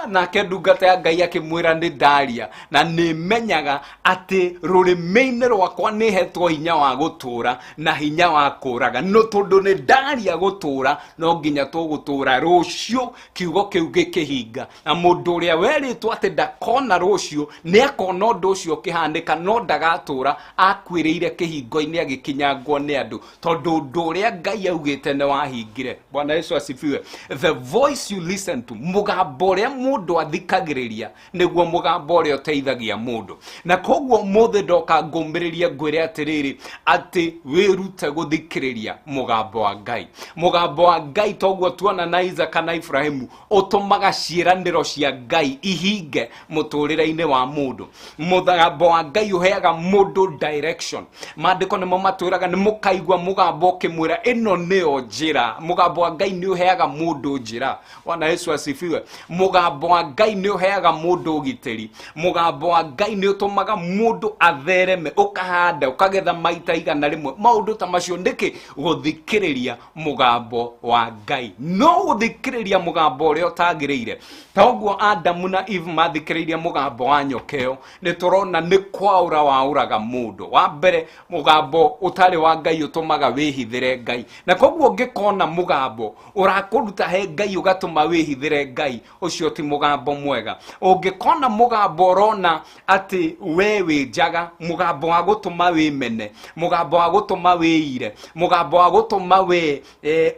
Nake ndungata ya Ngai akĩmwĩra nĩ ndaria, na nĩ menyaga atĩ rũrĩmĩ-inĩ rwakwa nĩ hetwo hinya wa gũtũra na hinya wa kũraga. No tondũ nĩ ndaria gũtũra, no nginya tũgũtũra. Rũciũ kiugo kĩu gĩkĩhinga, na mũndũ ũrĩa werĩtwo atĩ ndakona rũciũ nĩ akona ũndũ ũcio ũkĩhanĩka, no ndagatũra, akwĩrĩire kĩhingo-inĩ agĩkinyangwo nĩ andũ, tondũ ũndũ ũrĩa Ngai augĩte nĩ wahingire. Bwana Yesu asifiwe. The voice you listen to, mũgambo ũrĩa mundu athikagiriria niguo mugambo uria uteithagia mundu. Na koguo muthe ndoka ngumiriria ngwire atiriri ati wirute guthikiriria mugambo wa Ngai. Mugambo wa Ngai toguo tuona na Isaka na Ibrahimu utumaga ciiraniro cia Ngai ihinge muturire-ini wa mundu. Mugambo wa Ngai uheaga mundu direction. Maandiko nimo matwiraga ni mukaigwa mugambo ukimwira ino nio njira. Mugambo wa Ngai ni uheaga mundu njira. Bwana Yesu asifiwe. Mugambo wa Ngai ni uheaga mundu ugitiri. Mugambo wa Ngai ni utumaga mundu athereme, ukahanda ukagetha maita igana rimwe. Maundu ta macio ndiki guthikiriria mugambo wa Ngai. No guthikiriria mugambo uria utagiriire. Toguo Adamu na Eve mathikiriria mugambo wa nyokeo, ni turona ni kwaura wauraga mundu. Wa mbere mugambo utari wa Ngai utumaga wihithire Ngai. Na koguo ngikona mugambo urakuruta he Ngai ugatuma wihithire Ngai, ucio ti mugambo mwega. Ungikona mugambo urona ati wewe njaga, mugambo wa gutuma wimene, mugambo wa gutuma wiire, mugambo wa gutuma we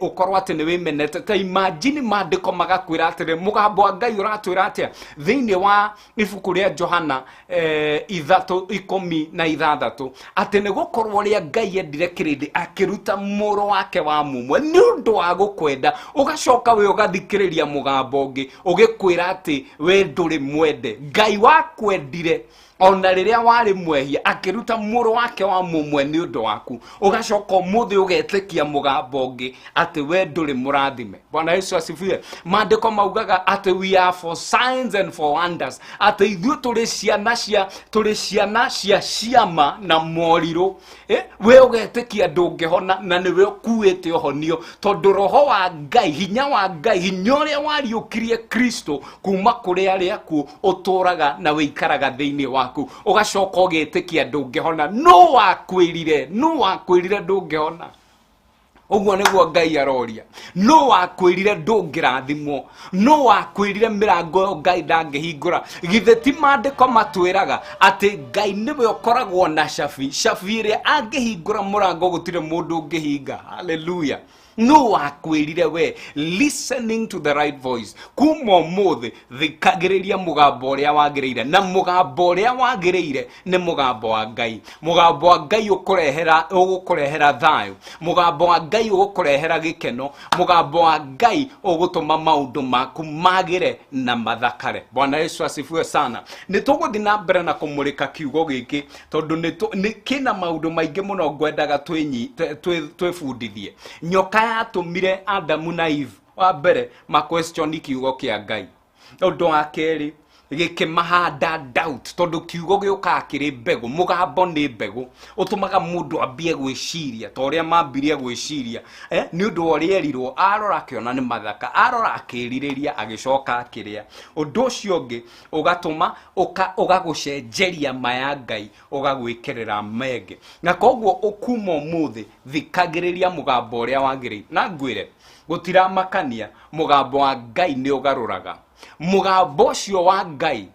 ukorwo ati ni wimenete. Ta imagine maandiko magakwira ati mugambo wa Ngai uratwira atia thiini wa ibuku ria Johana 3:16 ati ni gukorwo ria Ngai endire kirindi akiruta muro wake wa mumwe ni undu wa gukwenda, ugacoka we ugathikiriria mugambo ungi ugikwira ati we nduri mwende. Ngai wakwendire ona riria wari mwehia akiruta muro wake wa mumwe ni undu waku, ugacoka muthi ugetikia mugambo ungi ati we nduri murathime. Bwana Yesu asifiwe. Maandiko maugaga ati we are for signs and for wonders, ati ithuĩ turi ciana cia ciama na moriro. We ugetikia ndungihona na niwe ukuite uhonio, tondu roho wa Ngai, hinya wa Ngai, hinya uria wariukirie Kristo kuma kuri aria ku uturaga na wikaraga thiini waku, ugacoka ugetikia ndungihona. No wakwirire ndungihona. Uguo niguo Ngai aroria. No wakwirire ndungirathimwo, no wakwirire mirango Ngai ndangihingura. Githe ti maandiko matwiraga ati Ngai niwe ukoragwo na cabi iria angihingura murango gutire mundu ungihinga. Hallelujah. No wakwirire we, listening to the right voice. Kuma umuthi thikagiriria mugambo uria wagiriire, na mugambo uria wagiriire ni mugambo wa Ngai. Mugambo wa Ngai ugukurehera thayu, mugambo wa Ngai ugukurehera gikeno, mugambo wa Ngai ugutuma maundu maku magire na mathakare. Bwana Yesu asifiwe sana. Nituguthi na mbere na kumurika kiugo giki tondu ni kina maundu maingi muno ngwendaga twifundithie. Nyoka yatumire Adamu na Eve wa mbere ma question kiugo kia Ngai. Undu wa keri gikimahanda doubt tondu kiugo giuka kiri mbegu. Mugambo ni mbegu utumaga mundu ambie gwiciria ta uria mambirie gwiciria ni undu uria erirwo, arora akiona ni mathaka, arora akiririria, agicoka akiria. Undu ucio ungi ugatuma ugagucenjeria maya Ngai, ugagwikirira menge. Na koguo ukuma umuthi thikagiriria mugambo uria wagiriire. Na ngwire gutiramakania mugambo wa Ngai ni ugaruraga. Mugambo ucio wa Ngai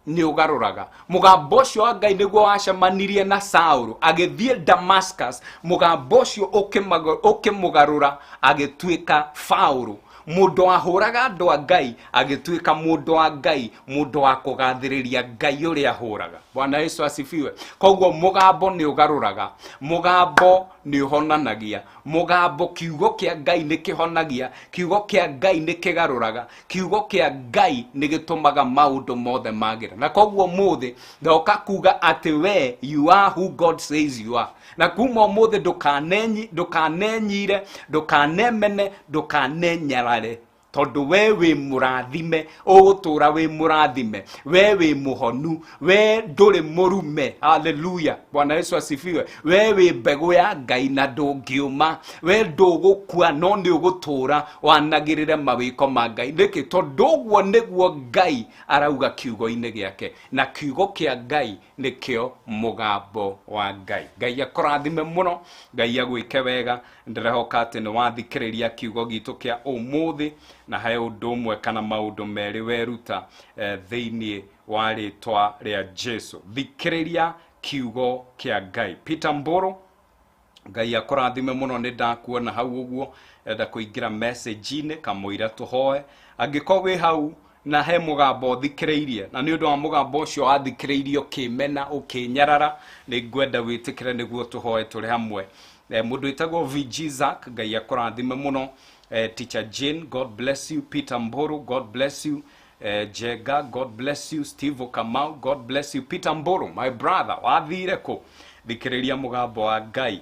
ni ugaruraga. Mugambo ucio wa Ngai niguo wacemanirie na Saulu agithie Damascus. Mugambo ucio ukimugarura agituika Paulo, mundu ahuraga andu a Ngai agituika mundu wa Ngai, mundu wa kugathiriria Ngai uria ahuraga. Bwana Yesu asifiwe. Koguo mugambo ni ugaruraga, mugambo ni uhonanagia, mugambo kiugo kia Ngai ni kihonagia, kiugo kia Ngai ni kigaruraga, kiugo kia Ngai ni gitumaga maundu mothe magira. Na koguo muthi ndoka kuga ati we you are who God says you are. Na kuma muthi ndukanenyire, ndukanemene, ndukanenyarare, tondu we wi murathime, ugutura wi murathime, we wi muhonu, we nduri murume. Hallelujah. Bwana Yesu asifiwe. We wi mbegu ya Ngai na ndungiuma, we ndugukua no ni ugutura wanagirire mawiko ma Ngai. Niki tondu uguo niguo Ngai arauga kiugo-ini giake, na kiugo kia Ngai nikio mugambo wa Ngai. Ngai akurathime muno, Ngai agwike wega. Ndirehoka ati ni wathikiriria kiugo gitu kia umuthi, na he undu umwe kana maundu meri weruta thiini wa ritwa ria Jesu. Thikiriria kiugo kia Ngai. Peter Mburu, Ngai akurathime muno. Ni ndakuona hau uguo enda kuingira message-ini kamuira tuhoe. Angiko wi hau na he mugambo thikireirie na ni undu wa mugambo ucio athikireirie ukimena ukinyarara ni ngwenda witikire niguo tuhoe turi hamwe. Mundu itagwo Vijizak Ngai akurathime muno. Teacher Jane, God bless you. Peter Mburu, God bless you. Jega, God bless you. Steve Kamau, God bless you. Peter Mburu, my brother, wathire ku thikiriria mugambo wa Ngai.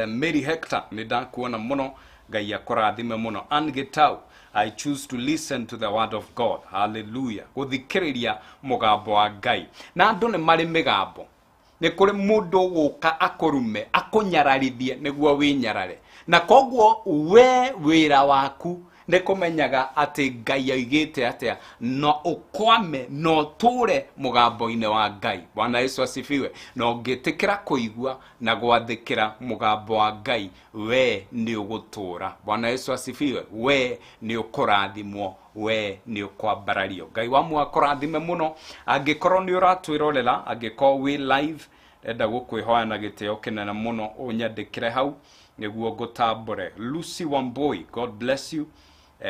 Mary Hector, nidakuona muno. Ngai akurathime muno. Angetau, I choose to listen to the word of God. Hallelujah. Guthikiriria mugambo wa Ngai. Na andu ni mari migambo. Ni kuri mundu guka akurume akunyararithie niguo winyarare. Na koguo we wira waku ne kumenyaga ati Ngai aigite atia no ukwame no ture mugambo-ine wa Ngai. Bwana Yesu asifiwe. No ngitikira kuigua na gwathikira mugambo wa Ngai, we ni ugutura. Bwana Yesu asifiwe. We ni ukurathimwo, we ni ukwambarario. Ngai wamu akurathime muno. Angikorwo ni uratwirorera, angikorwo wi live, enda gukwihoya na gitio kinene muno unyandikire hau niguo ngutambure. Lucy Wambui, God bless you.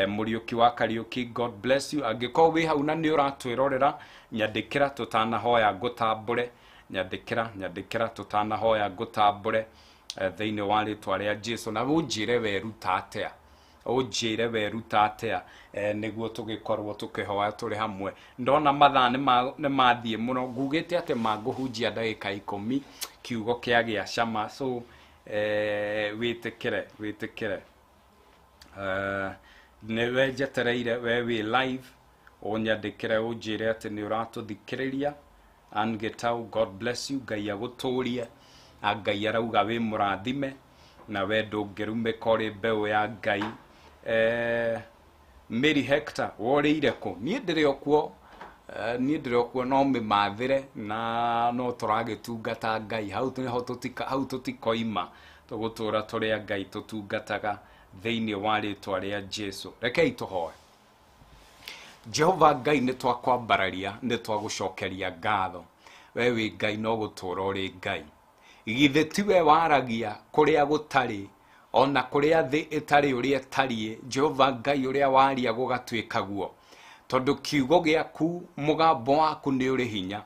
Muriuki wa Kariuki, God bless you. Angikorwo wi hau na ni uratwirorera, nyandikira tutanahoya ngutambure. Nyandikira tutanahoya ngutambure thiini wa ritwa ria Jesu, na unjire weruta atia. Ujire weruta atia niguo tugikorwo tukihoya turi hamwe. Ndona mathaa ni mathie muno, ngugite ati manguhunjia ndagika 10 kiugo kiagia cama. So witikire niwe njetereire we wi live unyandikire unjire ati ni uratuthikiriria. Angetau, God bless you. Ngai aguturie, Ngai arauga wi murathime na we ndungirumika uri mbeu ya Ngai. Mary Hector, worire ku ni ndire okuo no mimathire na no turagitungata Ngai hau tutikoima tugutura turia Ngai tutungataga thiini wa ritwa ria Jesu. Rekei tuhoe. Jehova Ngai ni twakwambararia, ni twagucokeria ngatho. We wi Ngai no gutura uri Ngai. Githe tiwe waragia kuria gutari, ona kuria thi itari uria tarie. Jehova Ngai uria waria gugatwika guo, tondu kiugo giaku mugambo waku ni uri hinya,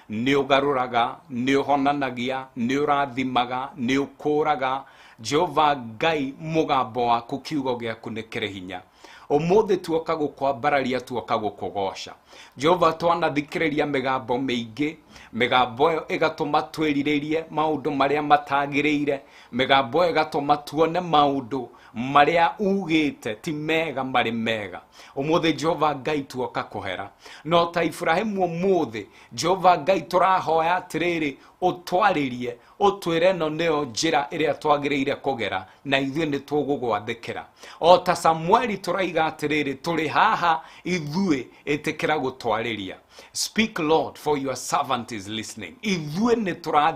ni ugaruraga, ni uhonanagia, ni urathimaga, ni ukuraga. Jehova Ngai mugambo waku kiugo giaku ni kiri hinya. Umuthi tuoka gukwambararia, tuoka gukugosha. Jehova twanathikiriria migambo meingi, migambo yo igatuma twiriririe maundu maria matagiriire, migambo igatuma tuone maundu maria ugite ti mega mari mega. Umuthi Jehova Ngai tuoka kuhera no ta Ibrahimu. Umuthi Jehova Ngai turahoya atiriri utwaririe, utwire no neo njira iria twagiriire kugera, na ithuĩ ni tugugwathikira. O ta Samueli turaiga atiriri turi haha ithuĩ itikira gutwariria. Speak Lord, for your servant is listening. Ithuĩ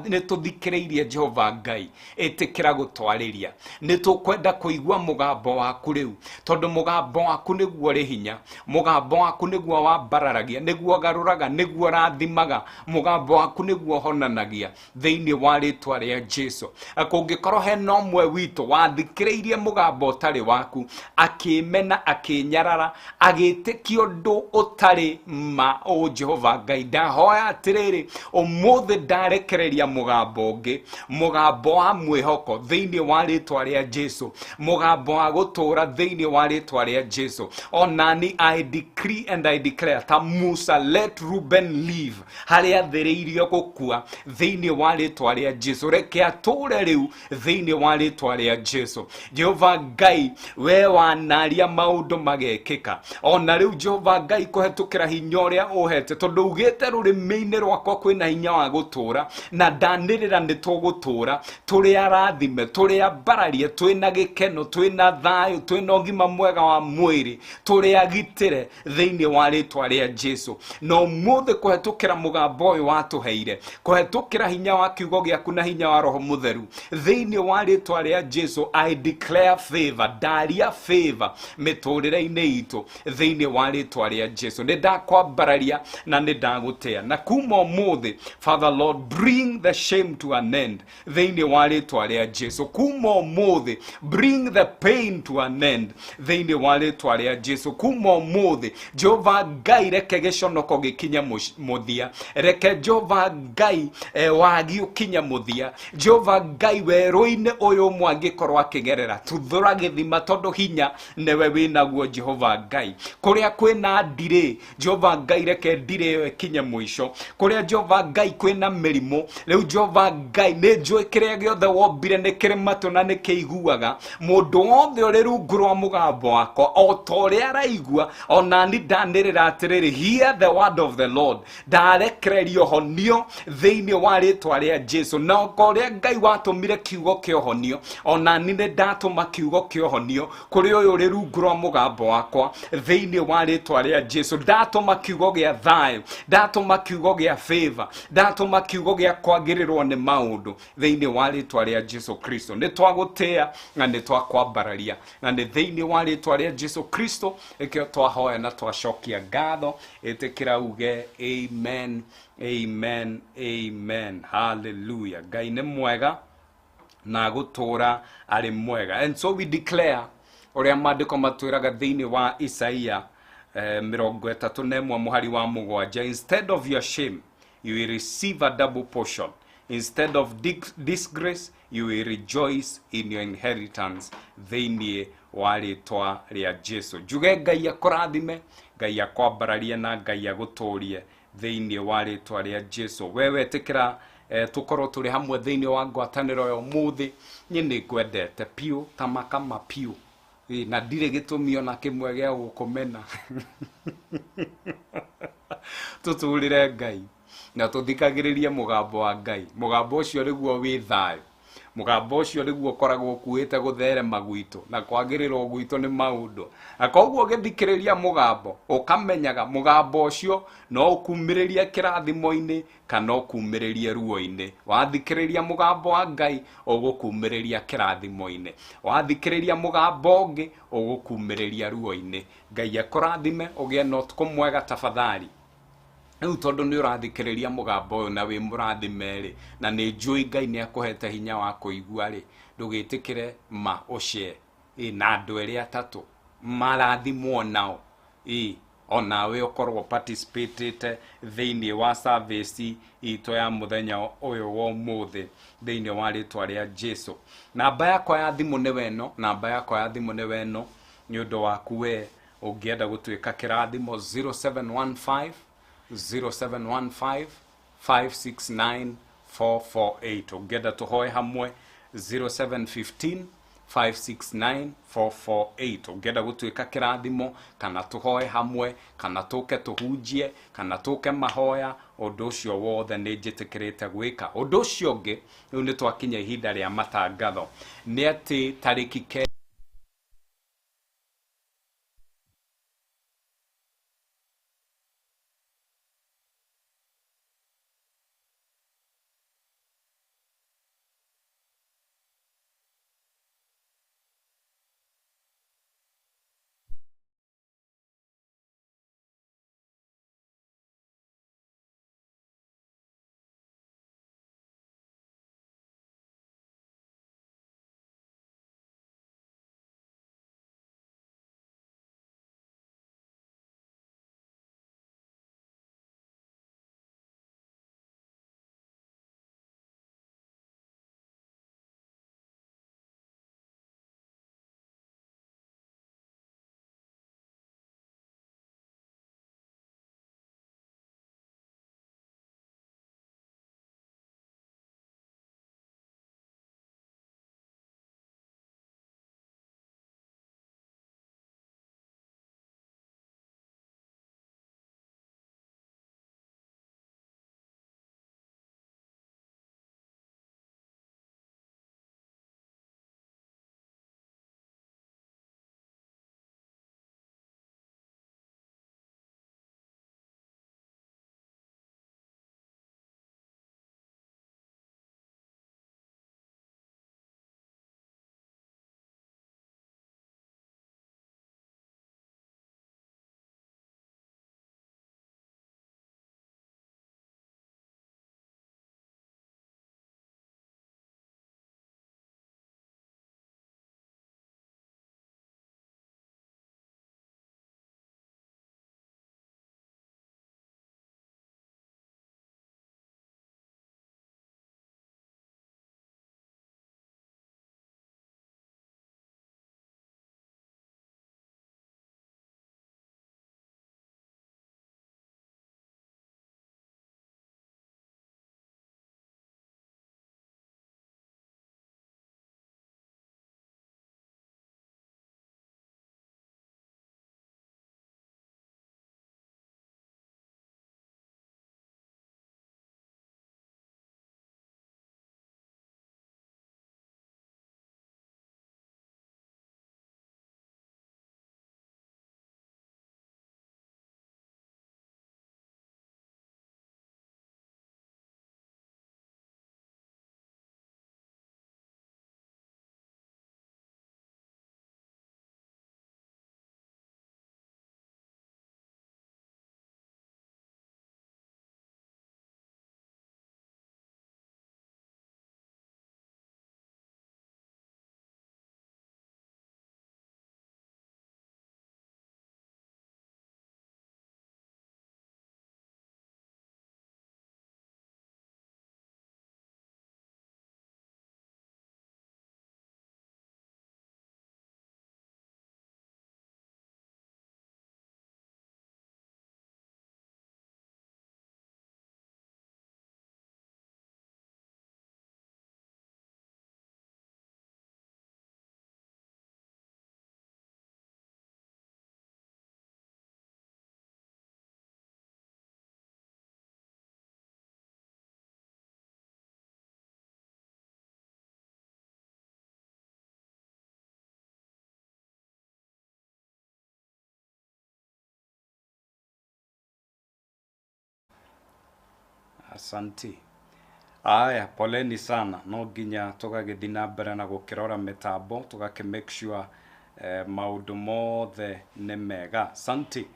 ni tuthikiriirie Jehova Ngai, itikira gutwariria. Ni tukwenda kuigua mugambo waku riu, tondu mugambo waku niguo ri hinya, mugambo waku niguo wambararagia, niguo garuraga, niguo rathimaga, mugambo waku niguo honanagia thiini wa ritwa ria Jesu. Kungikorwo hena umwe witu wathikiriirie mugambo utari waku, akimena, akinyarara, agitikia undu utari ma, o Jehova Ngai ndahoya atiriri umuthi ndarekereria mugambo ungi, mugambo wa mwihoko thiini wa ritwa ria Jesu, mugambo wa gutura thiini wa ritwa ria Jesu. Onani I decree and I declare ta Musa, let Reuben live, haria thiriirio gukua thiini wa ritwa ria Jesu. Reke ature riu thiini wa ritwa ria Jesu. Jehova Ngai we wanaria maundu magekika, ona riu Jehova Ngai kuhetukira hinya uria uhete, tondu ugite rurimi-ini rwakwa kwina hinya wa gutura, na ndanirira ni tugutura turi arathime, turi ambararie, twina gikeno, twina thayu, twina ugima mwega wa mwiri, turi agitire thiini wa ritwa ria Jesu. No muthi kuhetukira mugambo uyu watuheire, kuhetukira hinya wa kiugo giaku na hinya wa Roho Mutheru thiini wa ritwa ria Jesu, I declare favor, daria favor miturire-ini itu thiini wa ritwa ria Jesu. Ni ndakwambararia na nĩ ndagũtĩa. Na kuma ũmũthĩ, Father Lord, bring the shame to an end thĩinĩ wa rĩtwa rĩa Jesu. Kuma ũmũthĩ, bring the pain to an end thĩinĩ wa rĩtwa rĩa Jesu. Kuma ũmũthĩ, Jehova Ngai, reke gĩconoko gĩkinye mũthia, reke Jehova Ngai wagi ũkinye mũthia. Jehova Ngai, werũ-inĩ ũyũ ũmwe angĩkorwo akĩgerera, tuthũra gĩthima tondũ hinya nĩwe wĩnaguo Jehova Ngai. Kũrĩa kwĩna ndirĩ, Jehova Ngai, reke ndirĩ ĩyo ĩkinye mũico. Kũrĩa Jehova Ngai kwĩna mĩrimũ, rĩu Jehova Ngai, nĩ njũĩ kĩrĩa gĩothe wombire nĩ kĩrĩ matũ na nĩ kĩiguaga. Mũndũ wothe ũrĩ rungu rwa mũgambo wakwa, o ta ũrĩa araigua, ona ni ndanĩrĩra atĩrĩrĩ, hear the word of the Lord. Ndarekererio honio thĩinĩ wa rĩtwa rĩa Jesu. Na ũrĩa Ngai watũmire kiugo kĩa honio, ona ni nĩ ndatũma kiugo kĩa honio kũrĩ ũyũ ũrĩ rungu rwa mũgambo wakwa thĩinĩ wa rĩtwa rĩa Jesu. Ndatũma kiugo gĩa thayũ, ndatũma kiugo gĩa favor, ndatũma kiugo gĩa kwagĩrĩrwo nĩ maũndũ thĩinĩ wa rĩtwa rĩa Jesu Kristo. Nĩ twagũtĩa na nĩ twakwambararia, na nĩ thĩinĩ wa rĩtwa rĩa Jesu Kristo ĩkĩo twahoya na twacokia ngatho. Ĩtĩkĩra uge amen, amen, amen. Hallelujah. Ngai nĩ mwega na gũtũra arĩ mwega. And so we declare ũrĩa maandĩko matwĩraga thĩinĩ wa Isaia 31 mũhari wa 7, instead of your shame you will receive a double portion, instead of disgrace you will rejoice in your inheritance thĩinĩ wa rĩtwa rĩa Jesu. Njuge Ngai akũrathime, Ngai akwambararie na Ngai agũtũrie thĩinĩ wa rĩtwa rĩa Jesu. Wewe tĩkĩra tukorwo tũrĩ hamwe thĩinĩ wa ngwatanĩro ya ũmũthĩ. Niĩ nĩ ngwendete piũ ta makama piũ, na ndirĩ gĩtũmi ona kĩmwe gĩa gũkũmena. Tũtũrĩre Ngai na tũthikagĩrĩrie mũgambo wa Ngai. Mũgambo ũcio nĩguo wĩ thayũ, mũgambo ũcio nĩguo ũkoragwo ũkuĩte gũtherema gwitũ na kwagĩrĩrwo gwitũ nĩ maũndũ. Na koguo ũgĩthikĩrĩria mũgambo, ũkamenyaga mũgambo ũcio no ũkumĩrĩrie kĩrathimo-inĩ kana ũkumĩrĩrie ruo-inĩ. Wathikĩrĩria mũgambo wa Ngai, ũgũkumĩrĩria kĩrathimo-inĩ. Wathikĩrĩria mũgambo ũngĩ, ũgũkumĩrĩria ruo-inĩ. Ngai akũrathime, ũgĩe na ũtukũ mwega tafadhali. Rĩu tondũ nĩ ũrathikĩrĩria mũgambo ũyũ na wĩ mũrathime rĩ, na nĩ njũĩ Ngai nĩ akũhete hinya wa kũigua rĩ, ndũgĩtĩkĩre ma ũshare na andũ erĩ atatũ marathimwo nao, onawe ũkorwo participate thĩinĩ wa service itũ ya mũthenya ũyũ wa ũmũthĩ thĩinĩ wa rĩtwa rĩa Jesu. Namba yakwa ya thimũ nĩ weno, namba yakwa ya thimũ nĩ weno, nĩ ũndũ waku we ũngĩenda gũtuĩka kĩrathimo 0715 0715 569 448. Ũngĩenda tũhoe hamwe 0715 569 448. Ũngĩenda gũtuĩka kĩrathimo kana tũhoe hamwe kana tũke tũhunjie kana tũke mahoya, ũndũ ũcio wothe nĩ njĩtĩkĩrĩte gwĩka. Ũndũ ũcio ũngĩ, rĩu nĩ twakinya ihinda rĩa matangatho, nĩ atĩ tarĩki Asanti. Aya, poleni sana. No ginya tugagithii na mbere na gukirora mitambo tugake make sure maundu mothe nĩ mega. Asanti.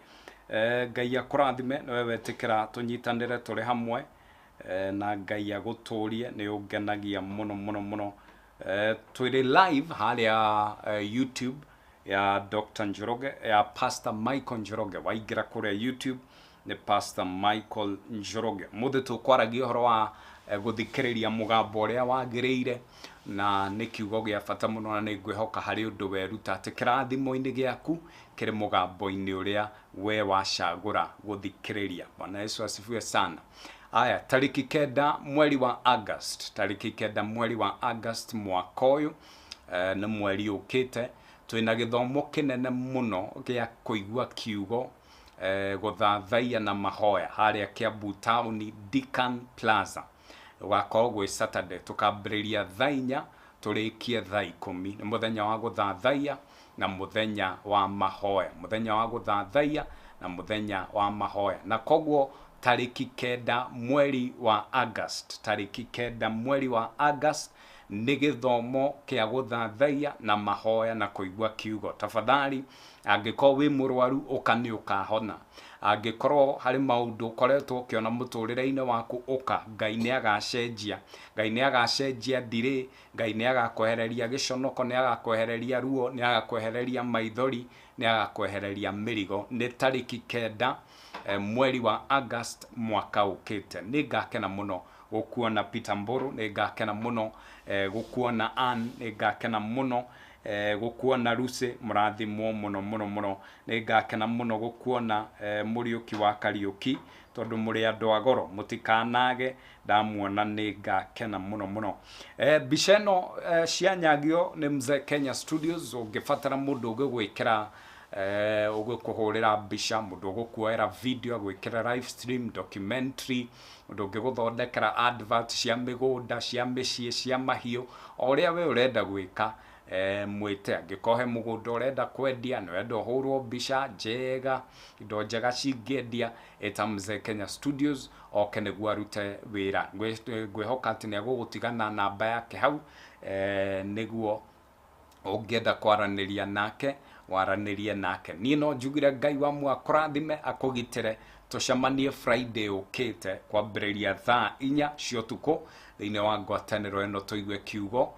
Ngai akũrathime nĩ wewe tikira tunyitanire turi hamwe na Ngai agũtũrie nĩ ũngenagia muno muno muno. Twiri live haria YouTube ya Dr. Njoroge ya Pastor Michael Njoroge. Waingira kuria YouTube ni Pastor Michael Njoroge. Muthe tukwaragia horo wa guthikiriria mugambo uria wagiriire na ni kiugo gia bata muno na ni ngwihoka hari undu weruta ati kirathimo-ini giaku kiri mugambo-ini uria we wacagura guthikiriria. Bwana Yesu asifiwe sana. Aya, tariki 9 mweri wa August, tariki 9 mweri wa August mwaka uyu na mweri ukite twina githomo kinene muno gia kuigua kiugo guthathaia na mahoya haria Kiambu Town Deacon Plaza. Ugakorwo gwi Saturday tukambiriria thaa 4 turikie thaa 10. Ni muthenya wa guthathaia na muthenya wa mahoya, muthenya wa guthathaia na muthenya wa mahoya. Na kogwo tariki 9 mweri wa August, tariki 9 mweri wa August ni githomo kia guthathaia na mahoya na kuigua kiugo. Tafadhali angikorwo wi murwaru ukani ukahona, angikorwo hari maundu ukoretwo ukiona muturire-ini waku uka, Ngai ni agacenjia, Ngai ni agacenjia ndiri, Ngai ni agakwehereria giconoko, ni agakwehereria ruo, ni agakwehereria maithori, ni agakwehereria mirigo. Ni tariki 9 mweri wa August mwaka ukite. Ni ngakena muno gukuona Peter Mburu, ni ngakena muno gukuona Ann, ni ngakena muno gukuona Lucy, murathimwo muno muno muno. Ni ngakena muno gukuona Muriuki wa Kariuki tondu muri andu agoro, mutikanage, ndamuona ni ngakena muno muno. Bisheno cianyagio ni Mzee Kenya Studios. Ungifatara mundu ugwikira ugukuhurira bisha, mundu ugukuoera video, agwikira live stream, documentary, mundu ungiguthondekera advert cia migunda, cia micii, cia mahiu, oria we urenda gwika mwite. Angikohe mugunda urenda kwendia, ni wenda uhurwo bisha njega, indo njega cingiendia, eta Mzee Kenya Studios oke niguo arute wira. Ngwihoka ati ni agugutigana namba yake hau niguo ungienda kwaraniria nake waranirie nake. Ni no njugire Ngai wa mwakurathime akugitire. Tucemanie Friday ukite kwambiriria thaa 4 cia utuku thiini wa ngwataniro ino tuigue kiugo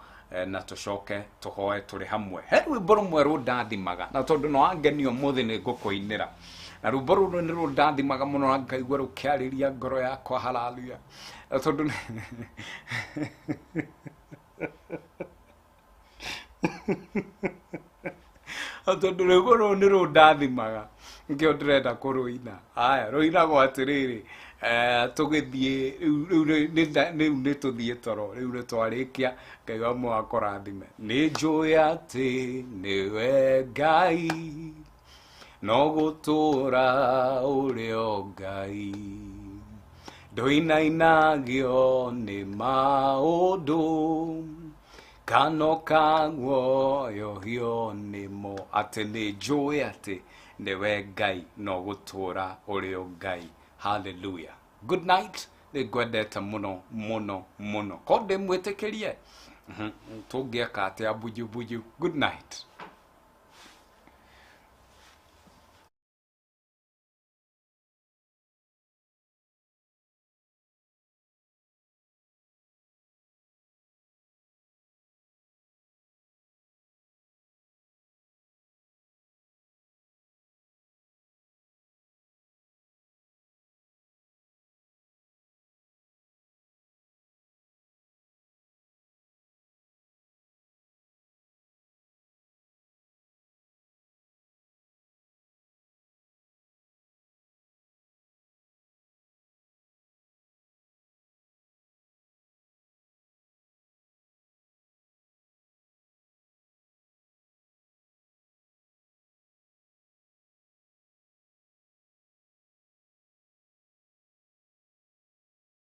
na tucoke tuhoe turi hamwe. He rwimbo rumwe rundathimaga na tondu no angenio muthi ni ngukuinira, na rwimbo ruru ni rundathimaga muno na ngaigua rukiariria ngoro yakwa. Haleluya. Tondu tondu rwimbo ruru ni rundathimaga ngio ndirenda kuruina. Aya, ruinagwo atiriri tugithie riu ni tuthie toro riu ni twarikia. Ngai wa mwakurathime. Ni njui ati niwe Ngai no gutura urio Ngai, nduinainagio ni maundu kano kagwo hio nimo. Ati ni njui ati niwe Ngai no gutura urio Ngai. Hallelujah. Good night. Ni ngwendete muno muno muno. Konde mwitikirie tungieka atia buju buju. Good night.